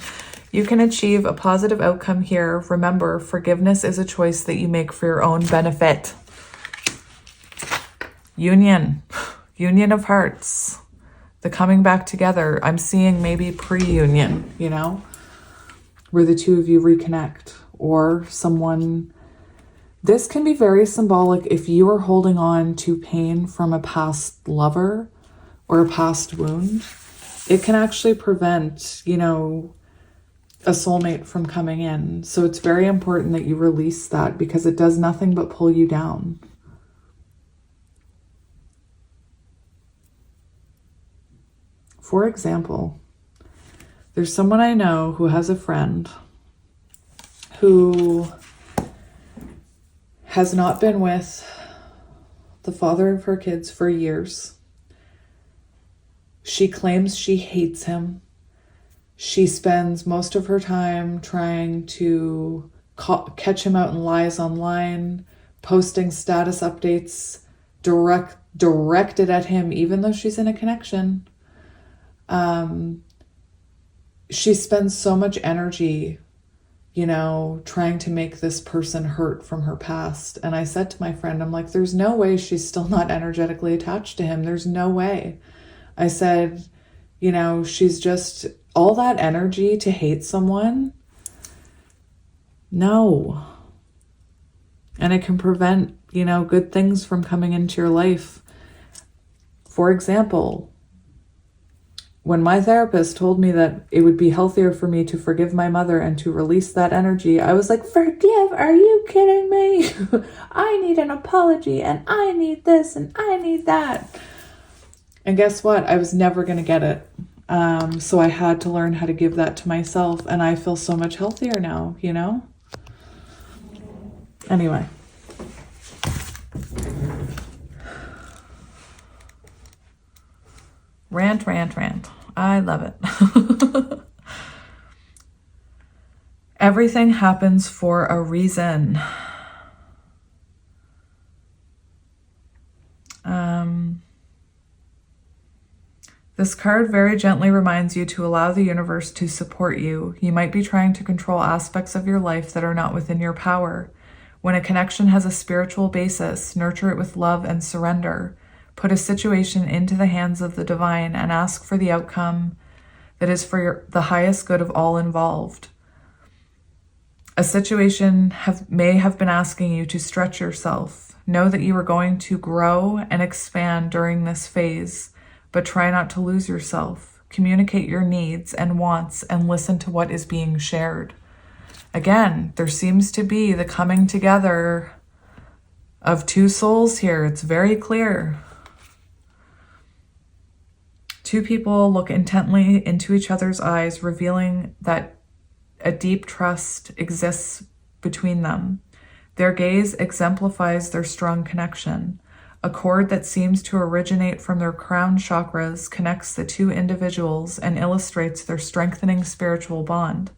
You can achieve a positive outcome here. Remember, forgiveness is a choice that you make for your own benefit. Union of hearts. The coming back together. I'm seeing maybe pre-union, you know, where the two of you reconnect, or someone. This can be very symbolic if you are holding on to pain from a past lover or a past wound. It can actually prevent, you know, a soulmate from coming in. So it's very important that you release that, because it does nothing but pull you down. For example, there's someone I know who has a friend who has not been with the father of her kids for years. She claims she hates him. She spends most of her time trying to catch him out in lies online, posting status updates directed at him, even though she's in a connection. She spends so much energy, you know, trying to make this person hurt from her past. And I said to my friend, I'm like, there's no way she's still not energetically attached to him. There's no way. I said, you know, she's just all that energy to hate someone. No. And it can prevent, you know, good things from coming into your life. For example, when my therapist told me that it would be healthier for me to forgive my mother and to release that energy, I was like, forgive? Are you kidding me? I need an apology, and I need this, and I need that. And guess what? I was never going to get it. So I had to learn how to give that to myself, and I feel so much healthier now, you know? Anyway. Rant. I love it. Everything happens for a reason. This card very gently reminds you to allow the universe to support you. You might be trying to control aspects of your life that are not within your power. When a connection has a spiritual basis, nurture it with love and surrender. Put a situation into the hands of the divine and ask for the outcome that is for the highest good of all involved. A situation may have been asking you to stretch yourself. Know that you are going to grow and expand during this phase, but try not to lose yourself. Communicate your needs and wants and listen to what is being shared. Again, there seems to be the coming together of two souls here. It's very clear. Two people look intently into each other's eyes, revealing that a deep trust exists between them. Their gaze exemplifies their strong connection. A cord that seems to originate from their crown chakras connects the two individuals and illustrates their strengthening spiritual bond.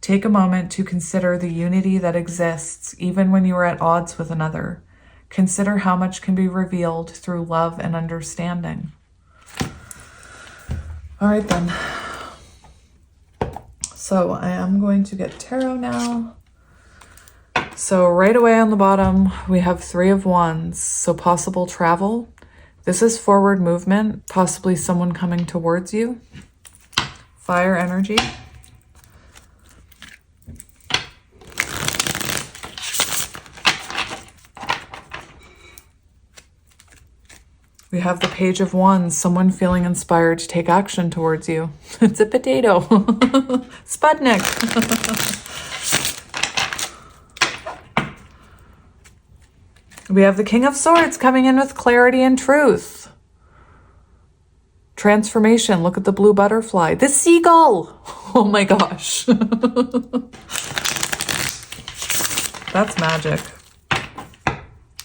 Take a moment to consider the unity that exists even when you are at odds with another. Consider how much can be revealed through love and understanding. All right then. So I am going to get tarot now. So right away on the bottom, we have 3 of Wands. So possible travel. This is forward movement, possibly someone coming towards you. Fire energy. We have the Page of Wands, someone feeling inspired to take action towards you. It's a potato. Sputnik. We have the King of Swords coming in with clarity and truth. Transformation. Look at the blue butterfly. The seagull. Oh my gosh. That's magic.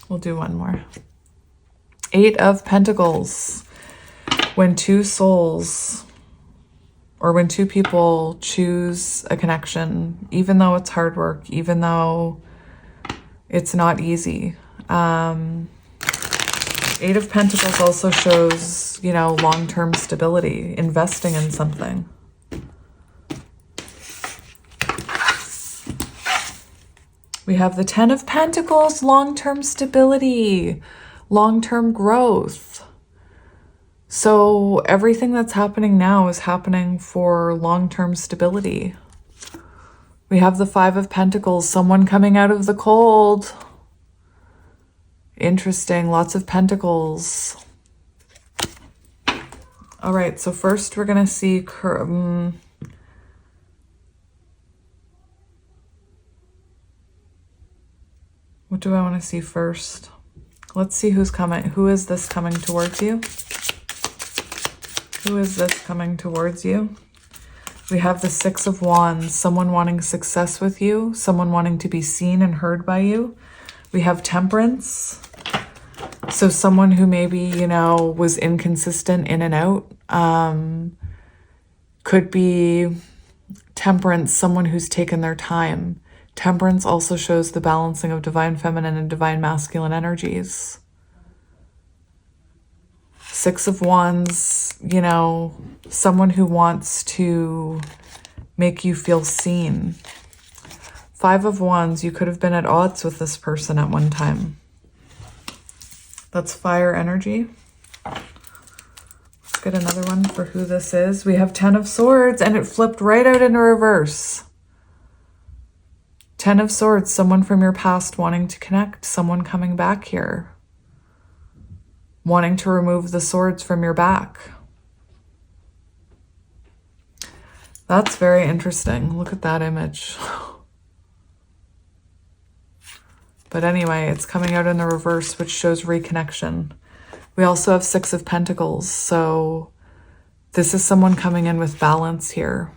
We'll do one more. 8 of Pentacles. When two souls, or when two people choose a connection, even though it's hard work, even though it's not easy. 8 of Pentacles also shows, you know, long-term stability, investing in something. We have the 10 of Pentacles, long-term stability, long-term growth. So everything that's happening now is happening for long-term stability. We have the 5 of Pentacles, someone coming out of the cold. Interesting, lots of pentacles. All right, so first we're going to see... what do I want to see first? Let's see who's coming. Who is this coming towards you? Who is this coming towards you? We have the 6 of Wands, someone wanting success with you, someone wanting to be seen and heard by you. We have Temperance. So someone who maybe, you know, was inconsistent in and out. Could be Temperance, someone who's taken their time. Temperance also shows the balancing of divine feminine and divine masculine energies. 6 of Wands, you know, someone who wants to make you feel seen. 5 of Wands, you could have been at odds with this person at one time. That's fire energy. Let's get another one for who this is. We have 10 of Swords, and it flipped right out in reverse. 10 of Swords, someone from your past wanting to connect, someone coming back here. Wanting to remove the swords from your back. That's very interesting. Look at that image. But anyway, it's coming out in the reverse, which shows reconnection. We also have 6 of Pentacles, so this is someone coming in with balance here.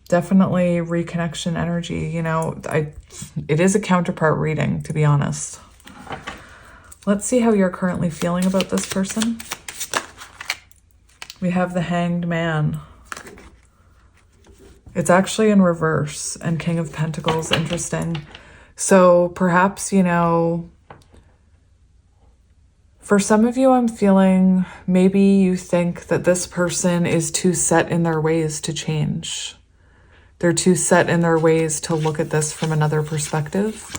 Definitely reconnection energy, you know, it is a counterpart reading, to be honest. Let's see how you're currently feeling about this person. We have the Hanged Man. It's actually in reverse, and King of Pentacles, interesting. So perhaps, you know, for some of you, I'm feeling maybe you think that this person is too set in their ways to change. They're too set in their ways to look at this from another perspective.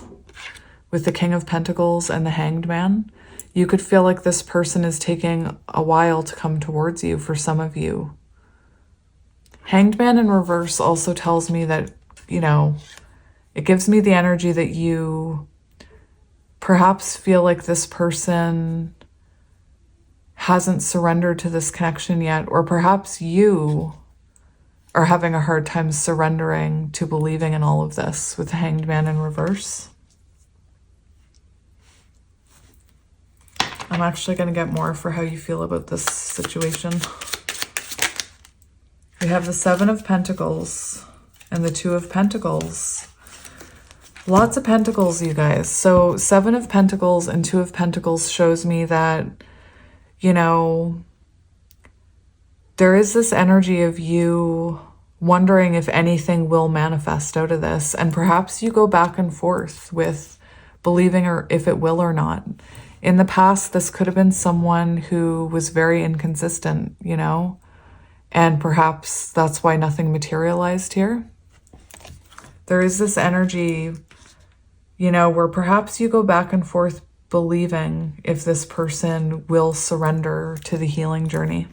With the King of Pentacles and the Hanged Man, you could feel like this person is taking a while to come towards you for some of you. Hanged Man in reverse also tells me that, you know, it gives me the energy that you perhaps feel like this person hasn't surrendered to this connection yet, or perhaps you are having a hard time surrendering to believing in all of this with the Hanged Man in reverse. I'm actually going to get more for how you feel about this situation. We have the Seven of Pentacles and the Two of Pentacles. Lots of pentacles, you guys. So Seven of Pentacles and Two of Pentacles shows me that, you know, there is this energy of you wondering if anything will manifest out of this. And perhaps you go back and forth with believing or if it will or not. In the past, this could have been someone who was very inconsistent, you know, and perhaps that's why nothing materialized here. There is this energy, you know, where perhaps you go back and forth believing if this person will surrender to the healing journey.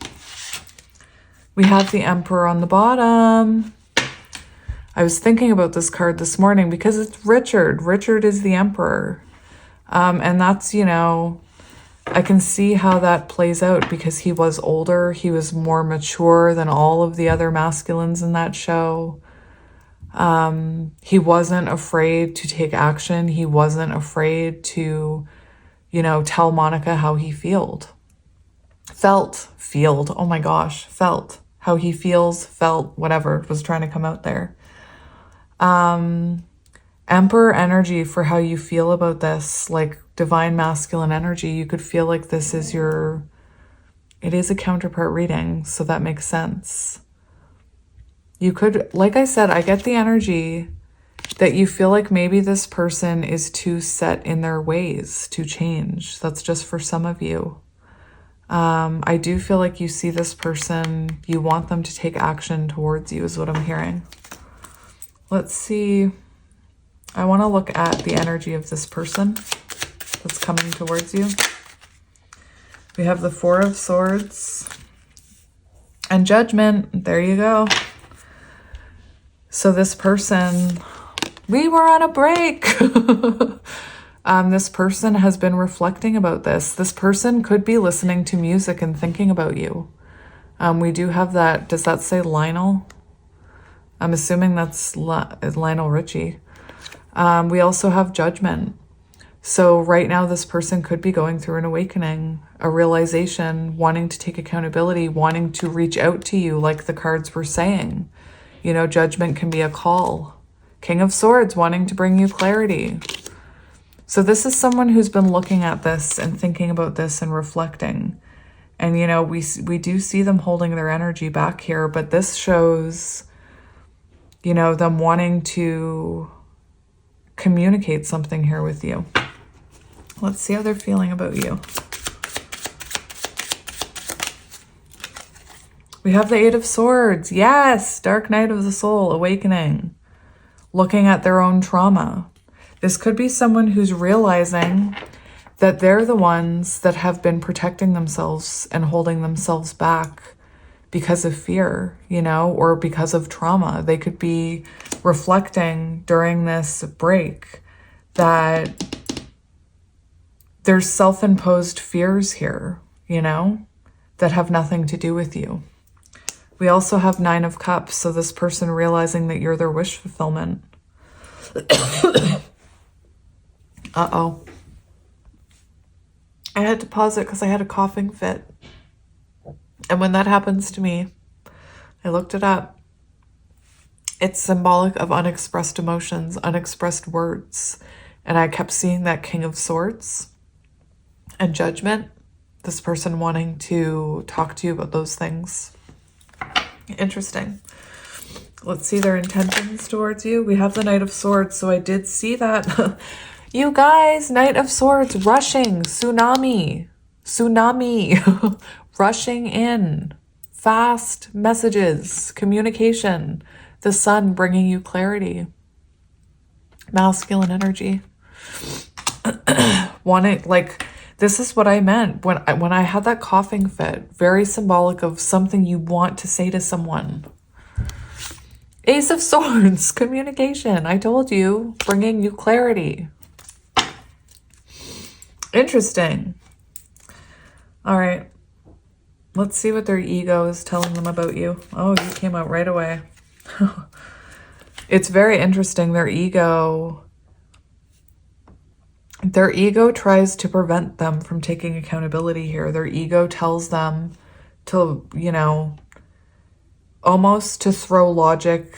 We have the Emperor on the bottom. I was thinking about this card this morning because it's Richard. Richard is the Emperor. And that's, you know, I can see how that plays out because he was older. He was more mature than all of the other masculines in that show. He wasn't afraid to take action. He wasn't afraid to, you know, tell Monica how he felt. Oh my gosh, felt. How he feels, felt, whatever was trying to come out there. Emperor energy for how you feel about this, like divine masculine energy. You could feel like this is it is a counterpart reading, so that makes sense. You could, like I said, I get the energy that you feel like maybe this person is too set in their ways to change. That's just for some of you. I do feel like you see this person, you want them to take action towards you is what I'm hearing. Let's see. I want to look at the energy of this person that's coming towards you. We have the Four of Swords and Judgment. There you go. So this person, we were on a break. This person has been reflecting about this. This person could be listening to music and thinking about you. We do have that. Does that say Lionel? I'm assuming that's Lionel Richie. We also have Judgment. So right now this person could be going through an awakening, a realization, wanting to take accountability, wanting to reach out to you like the cards were saying. You know, Judgment can be a call. King of Swords wanting to bring you clarity. So this is someone who's been looking at this and thinking about this and reflecting. And, you know, we do see them holding their energy back here, but this shows, you know, them wanting to communicate something here with you. Let's see how they're feeling about you. We have the Eight of Swords. Yes, Dark Night of the Soul, awakening. Looking at their own trauma. This could be someone who's realizing that they're the ones that have been protecting themselves and holding themselves back because of fear, you know, or because of trauma. They could be reflecting during this break that there's self-imposed fears here, you know, that have nothing to do with you. We also have Nine of Cups, so this person realizing that you're their wish fulfillment. Uh-oh. I had to pause it because I had a coughing fit. And when that happens to me, I looked it up. It's symbolic of unexpressed emotions, unexpressed words. And I kept seeing that King of Swords and Judgment. This person wanting to talk to you about those things. Interesting. Let's see their intentions towards you. We have the Knight of Swords, so I did see that. You guys, Knight of Swords, rushing, tsunami, rushing in, fast messages, communication, the sun bringing you clarity, masculine energy. Wanting, like, this is what I meant when I had that coughing fit, very symbolic of something you want to say to someone. Ace of Swords, communication. I told you, bringing you clarity. Interesting. All right. Let's see what their ego is telling them about you. Oh, you came out right away. It's very interesting. Their ego tries to prevent them from taking accountability here. Their ego tells them to, you know, almost to throw logic,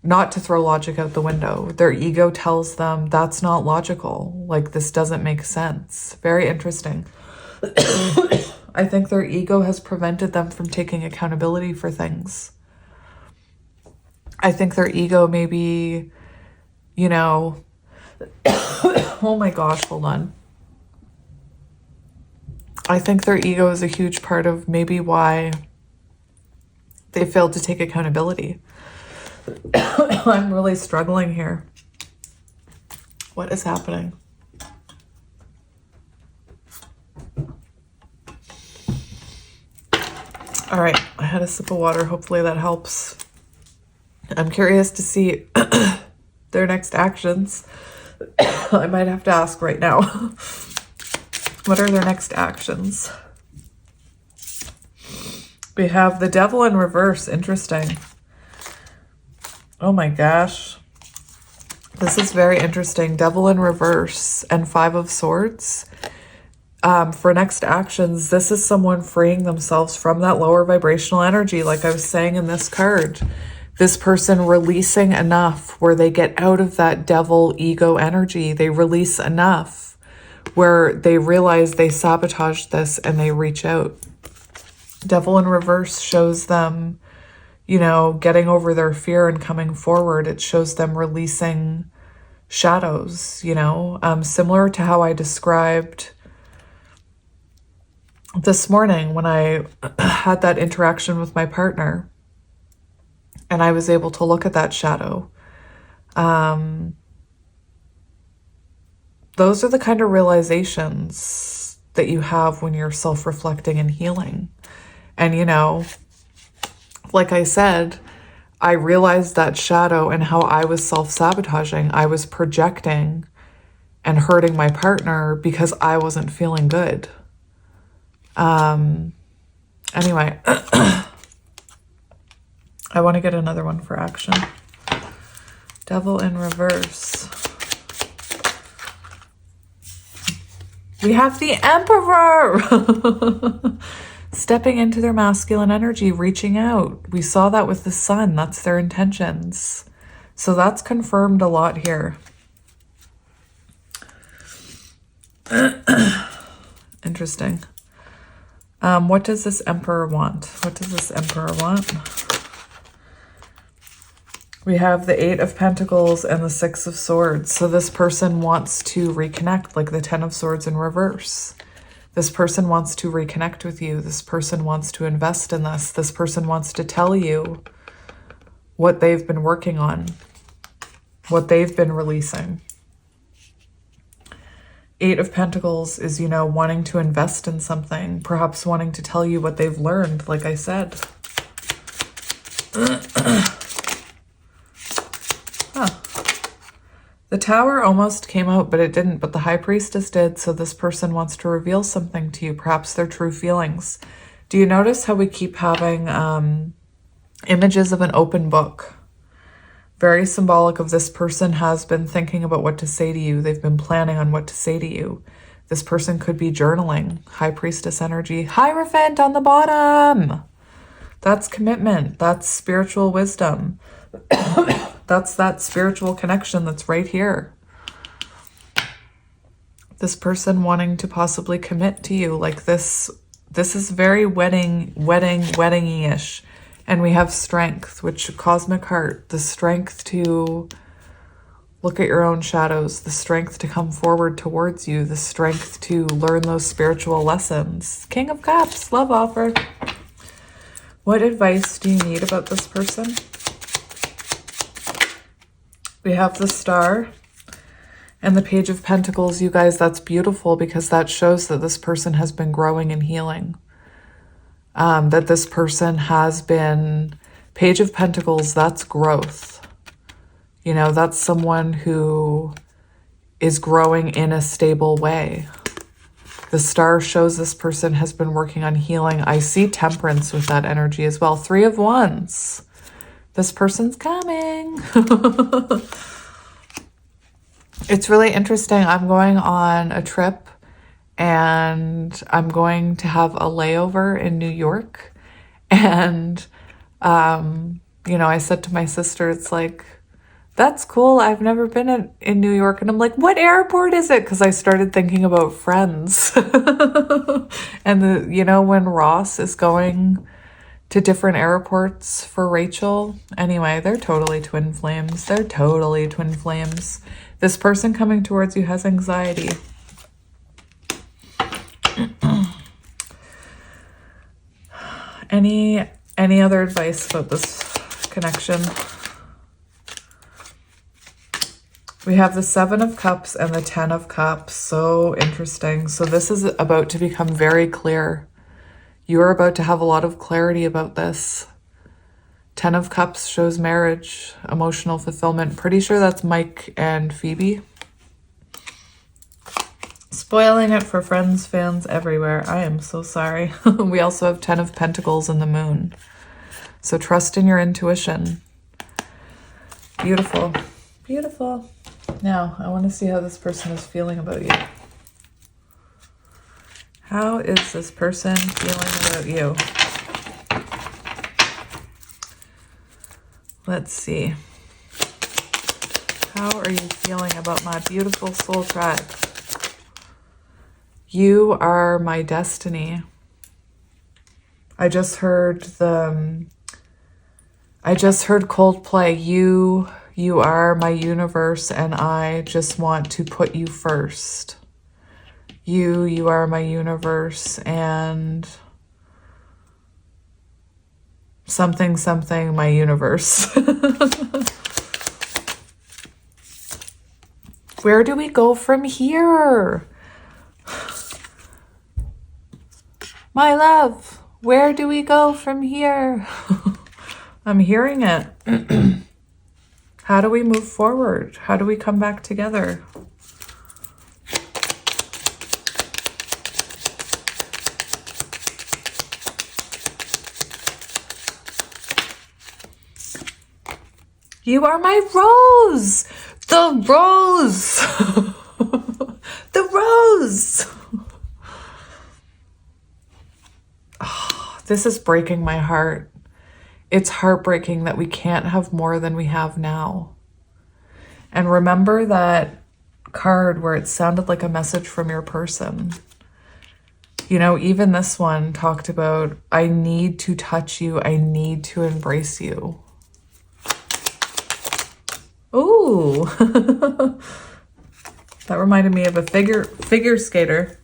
not to throw logic out the window. Their ego tells them that's not logical. Like, this doesn't make sense. Very interesting. I think their ego has prevented them from taking accountability for things. I think their ego maybe, you know, oh my gosh, hold on. I think their ego is a huge part of maybe why they failed to take accountability. I'm really struggling here. What is happening? All right, I had a sip of water. Hopefully that helps. I'm curious to see their next actions. I might have to ask right now. What are their next actions? We have the Devil in reverse. Interesting. Oh my gosh. This is very interesting. Devil in reverse and Five of Swords. For next actions, this is someone freeing themselves from that lower vibrational energy. Like I was saying in this card, this person releasing enough where they get out of that devil ego energy. They release enough where they realize they sabotaged this and they reach out. Devil in reverse shows them, you know, getting over their fear and coming forward. It shows them releasing shadows, you know, similar to how I described this morning when I had that interaction with my partner and I was able to look at that shadow. Those are the kind of realizations that you have when you're self-reflecting and healing. And, you know, like I said, I realized that shadow and how I was self-sabotaging. I was projecting and hurting my partner because I wasn't feeling good. Anyway, I want to get another one for action. Devil in reverse. We have the Emperor stepping into their masculine energy, reaching out. We saw that with the Sun. That's their intentions. So that's confirmed a lot here. Interesting. What does this Emperor want? What does this Emperor want? We have the Eight of Pentacles and the Six of Swords. So this person wants to reconnect, like the Ten of Swords in reverse. This person wants to reconnect with you. This person wants to invest in this. This person wants to tell you what they've been working on, what they've been releasing. Eight of Pentacles is, you know, wanting to invest in something, perhaps wanting to tell you what they've learned, like I said. The Tower almost came out, but it didn't, but the High Priestess did, so this person wants to reveal something to you, perhaps their true feelings. Do you notice how we keep having images of an open book? Very symbolic of this person has been thinking about what to say to you. They've been planning on what to say to you. This person could be journaling. High Priestess energy. Hierophant on the bottom. That's commitment. That's spiritual wisdom. That's that spiritual connection that's right here. This person wanting to possibly commit to you. Like this is very wedding-y-ish. And we have strength, which cosmic heart, the strength to look at your own shadows, the strength to come forward towards you, the strength to learn those spiritual lessons. King of Cups, love offer. What advice do you need about this person? We have the Star and the Page of Pentacles. You guys, that's beautiful because that shows that this person has been growing and healing. That this person has been, Page of Pentacles, that's growth. You know, that's someone who is growing in a stable way. The Star shows this person has been working on healing. I see Temperance with that energy as well. Three of Wands. This person's coming. It's really interesting. I'm going on a trip and I'm going to have a layover in New York. And, you know, I said to my sister, it's like, that's cool. I've never been in New York. And I'm like, what airport is it? Because I started thinking about Friends. And, you know, when Ross is going to different airports for Rachel. Anyway, they're totally twin flames. They're totally twin flames. This person coming towards you has anxiety. Any other advice about this connection? We have the Seven of Cups and the Ten of Cups. So interesting. So this is about to become very clear. You're about to have a lot of clarity about this. Ten of Cups shows marriage, emotional fulfillment. Pretty sure that's Mike and Phoebe. Spoiling it for Friends fans everywhere. I am so sorry. We also have Ten of Pentacles in the Moon. So trust in your intuition. Beautiful. Beautiful. Now, I want to see how this person is feeling about you. How is this person feeling about you? Let's see. How are you feeling about my beautiful soul tribe? You are my destiny. I just heard Coldplay. You are my universe and I just want to put you first. You are my universe and something, my universe. Where do we go from here? My love, where do we go from here? I'm hearing it. How do we move forward? How do we come back together? You are my rose. The rose. The rose. Oh, this is breaking my heart. It's heartbreaking that we can't have more than we have now. And remember that card where it sounded like a message from your person. You know, even this one talked about, I need to touch you. I need to embrace you. Ooh. That reminded me of a figure skater.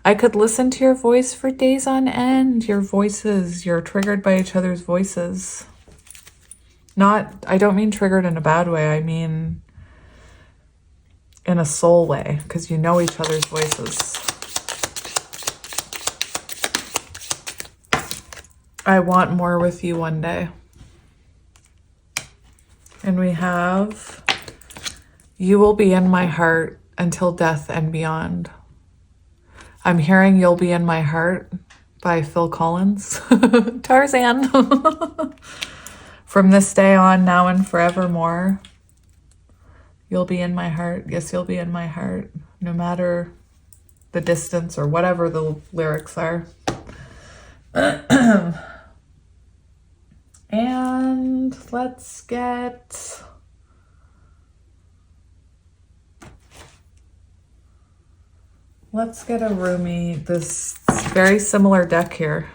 I could listen to your voice for days on end. Your voices, you're triggered by each other's voices. I don't mean triggered in a bad way. I mean in a soul way, because you know each other's voices. I want more with you one day. And we have, you will be in my heart until death and beyond. I'm hearing You'll Be in My Heart by Phil Collins. Tarzan. From this day on, now and forevermore. You'll be in my heart. Yes, you'll be in my heart. No matter the distance or whatever the lyrics are. And let's get... Let's get a roomie. This very similar deck here.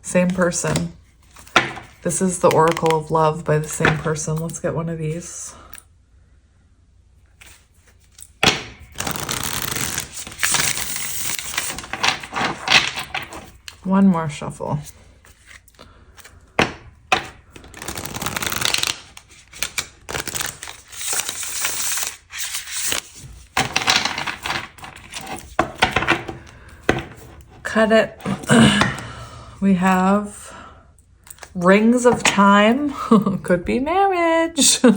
Same person. This is the Oracle of Love by the same person. Let's get one of these. One more shuffle. Cut it. We have Rings of Time. Could be marriage. I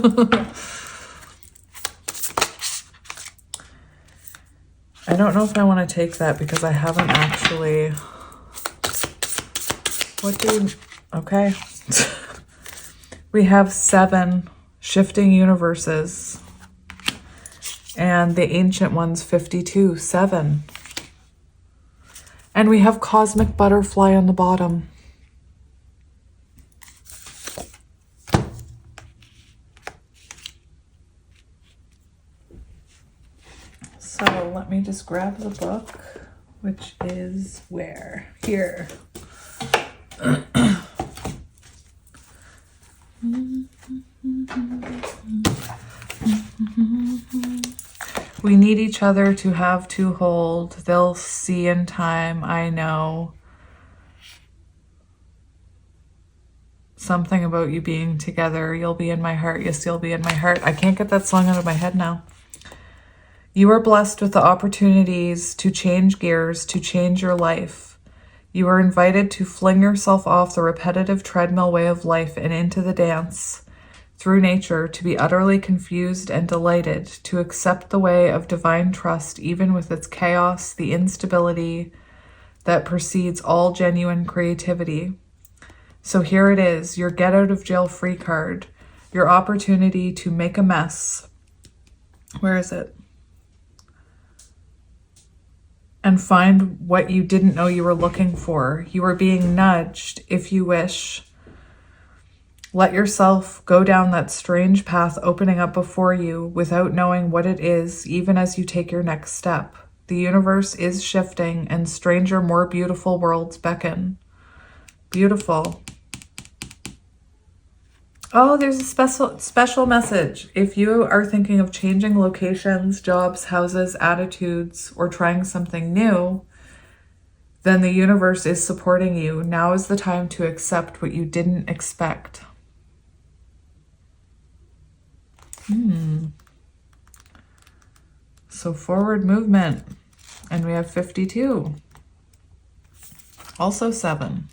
don't know if I want to take that because I haven't actually... What do you... Okay. We have 7 shifting universes. And the ancient one's 52. 7. And we have Cosmic Butterfly on the bottom. So let me just grab the book, which is where? Here. We need each other to have to hold. They'll see in time, I know. Something about you being together. You'll be in my heart. Yes, you'll be in my heart. I can't get that song out of my head now. You are blessed with the opportunities to change gears, to change your life. You are invited to fling yourself off the repetitive treadmill way of life and into the dance through nature, to be utterly confused and delighted, to accept the way of divine trust, even with its chaos, the instability that precedes all genuine creativity. So here it is, your get out of jail free card, your opportunity to make a mess. Where is it? And find what you didn't know you were looking for. You are being nudged, if you wish. Let yourself go down that strange path opening up before you without knowing what it is, even as you take your next step. The universe is shifting and stranger, more beautiful worlds beckon. Beautiful. Oh, there's a special message. If you are thinking of changing locations, jobs, houses, attitudes, or trying something new, then the universe is supporting you. Now is the time to accept what you didn't expect. So forward movement. And we have 52. Also 7.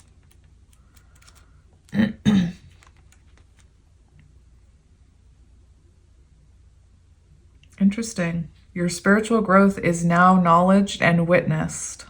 Interesting. Your spiritual growth is now acknowledged and witnessed.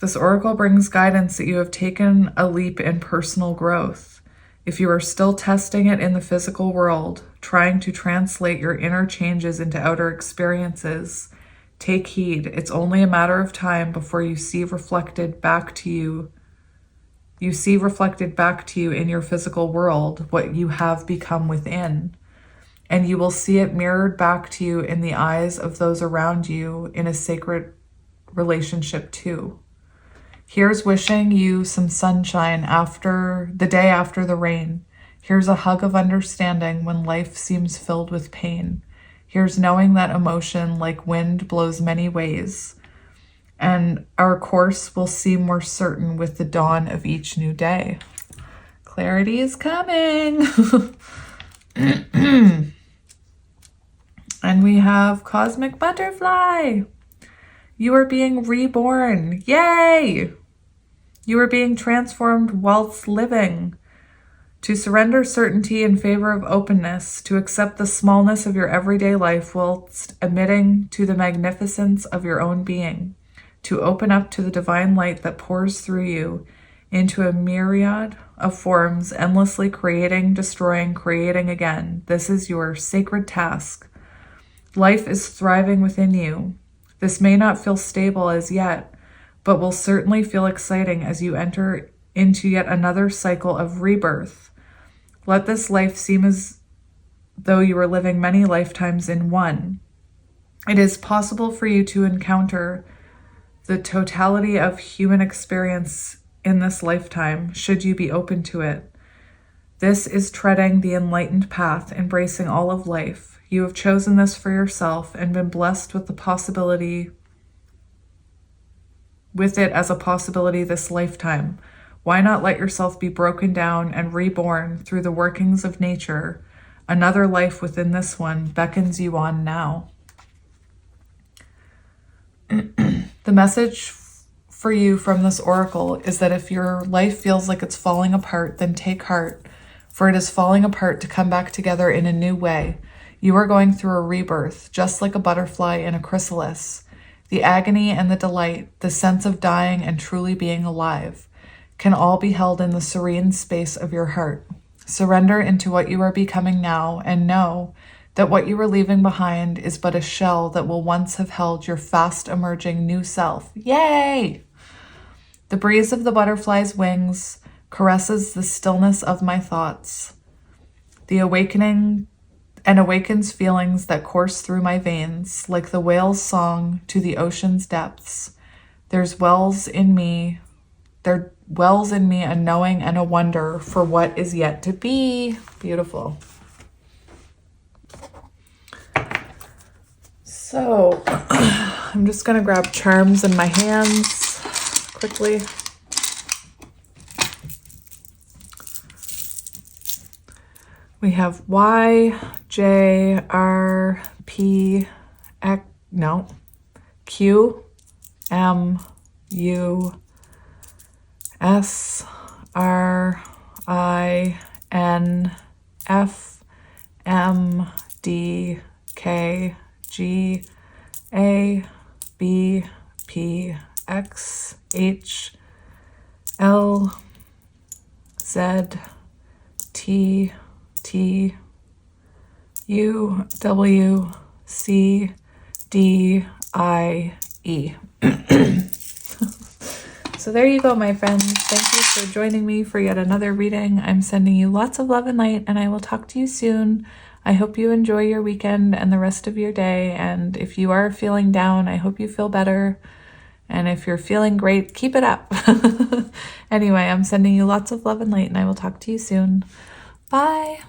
This oracle brings guidance that you have taken a leap in personal growth. If you are still testing it in the physical world, trying to translate your inner changes into outer experiences, take heed. It's only a matter of time before you see reflected back to you. You see reflected back to you in your physical world what you have become within. And you will see it mirrored back to you in the eyes of those around you in a sacred relationship too. Here's wishing you some sunshine after the day after the rain. Here's a hug of understanding when life seems filled with pain. Here's knowing that emotion like wind blows many ways. And our course will seem more certain with the dawn of each new day. Clarity is coming. And we have Cosmic Butterfly. You are being reborn. Yay! You are being transformed whilst living. To surrender certainty in favor of openness, to accept the smallness of your everyday life whilst admitting to the magnificence of your own being. To open up to the divine light that pours through you into a myriad of forms, endlessly creating, destroying, creating again. This is your sacred task. Life is thriving within you. This may not feel stable as yet, but will certainly feel exciting as you enter into yet another cycle of rebirth. Let this life seem as though you are living many lifetimes in one. It is possible for you to encounter the totality of human experience in this lifetime, should you be open to it. This is treading the enlightened path, embracing all of life. You have chosen this for yourself and been blessed with the possibility, with it as a possibility this lifetime. Why not let yourself be broken down and reborn through the workings of nature? Another life within this one beckons you on now. The message for you from this oracle is that if your life feels like it's falling apart, then take heart, for it is falling apart to come back together in a new way. You are going through a rebirth, just like a butterfly in a chrysalis. The agony and the delight, the sense of dying and truly being alive, can all be held in the serene space of your heart. Surrender into what you are becoming now, and know that what you are leaving behind is but a shell that will once have held your fast emerging new self. Yay! The breeze of the butterfly's wings caresses the stillness of my thoughts. The awakening and awakens feelings that course through my veins, like the whale's song to the ocean's depths. There wells in me a knowing and a wonder for what is yet to be. Beautiful. So I'm just going to grab charms in my hands quickly. We have Y, J, R, P, X, no, Q, M, U, S, R, I, N, F, M, D, K, G, A, B, P, X, H, L, Z, T, T, U, W, C, D, I, E. So there you go, my friends. Thank you for joining me for yet another reading. I'm sending you lots of love and light, and I will talk to you soon. I hope you enjoy your weekend and the rest of your day. And if you are feeling down, I hope you feel better. And if you're feeling great, keep it up. Anyway, I'm sending you lots of love and light, and I will talk to you soon. Bye.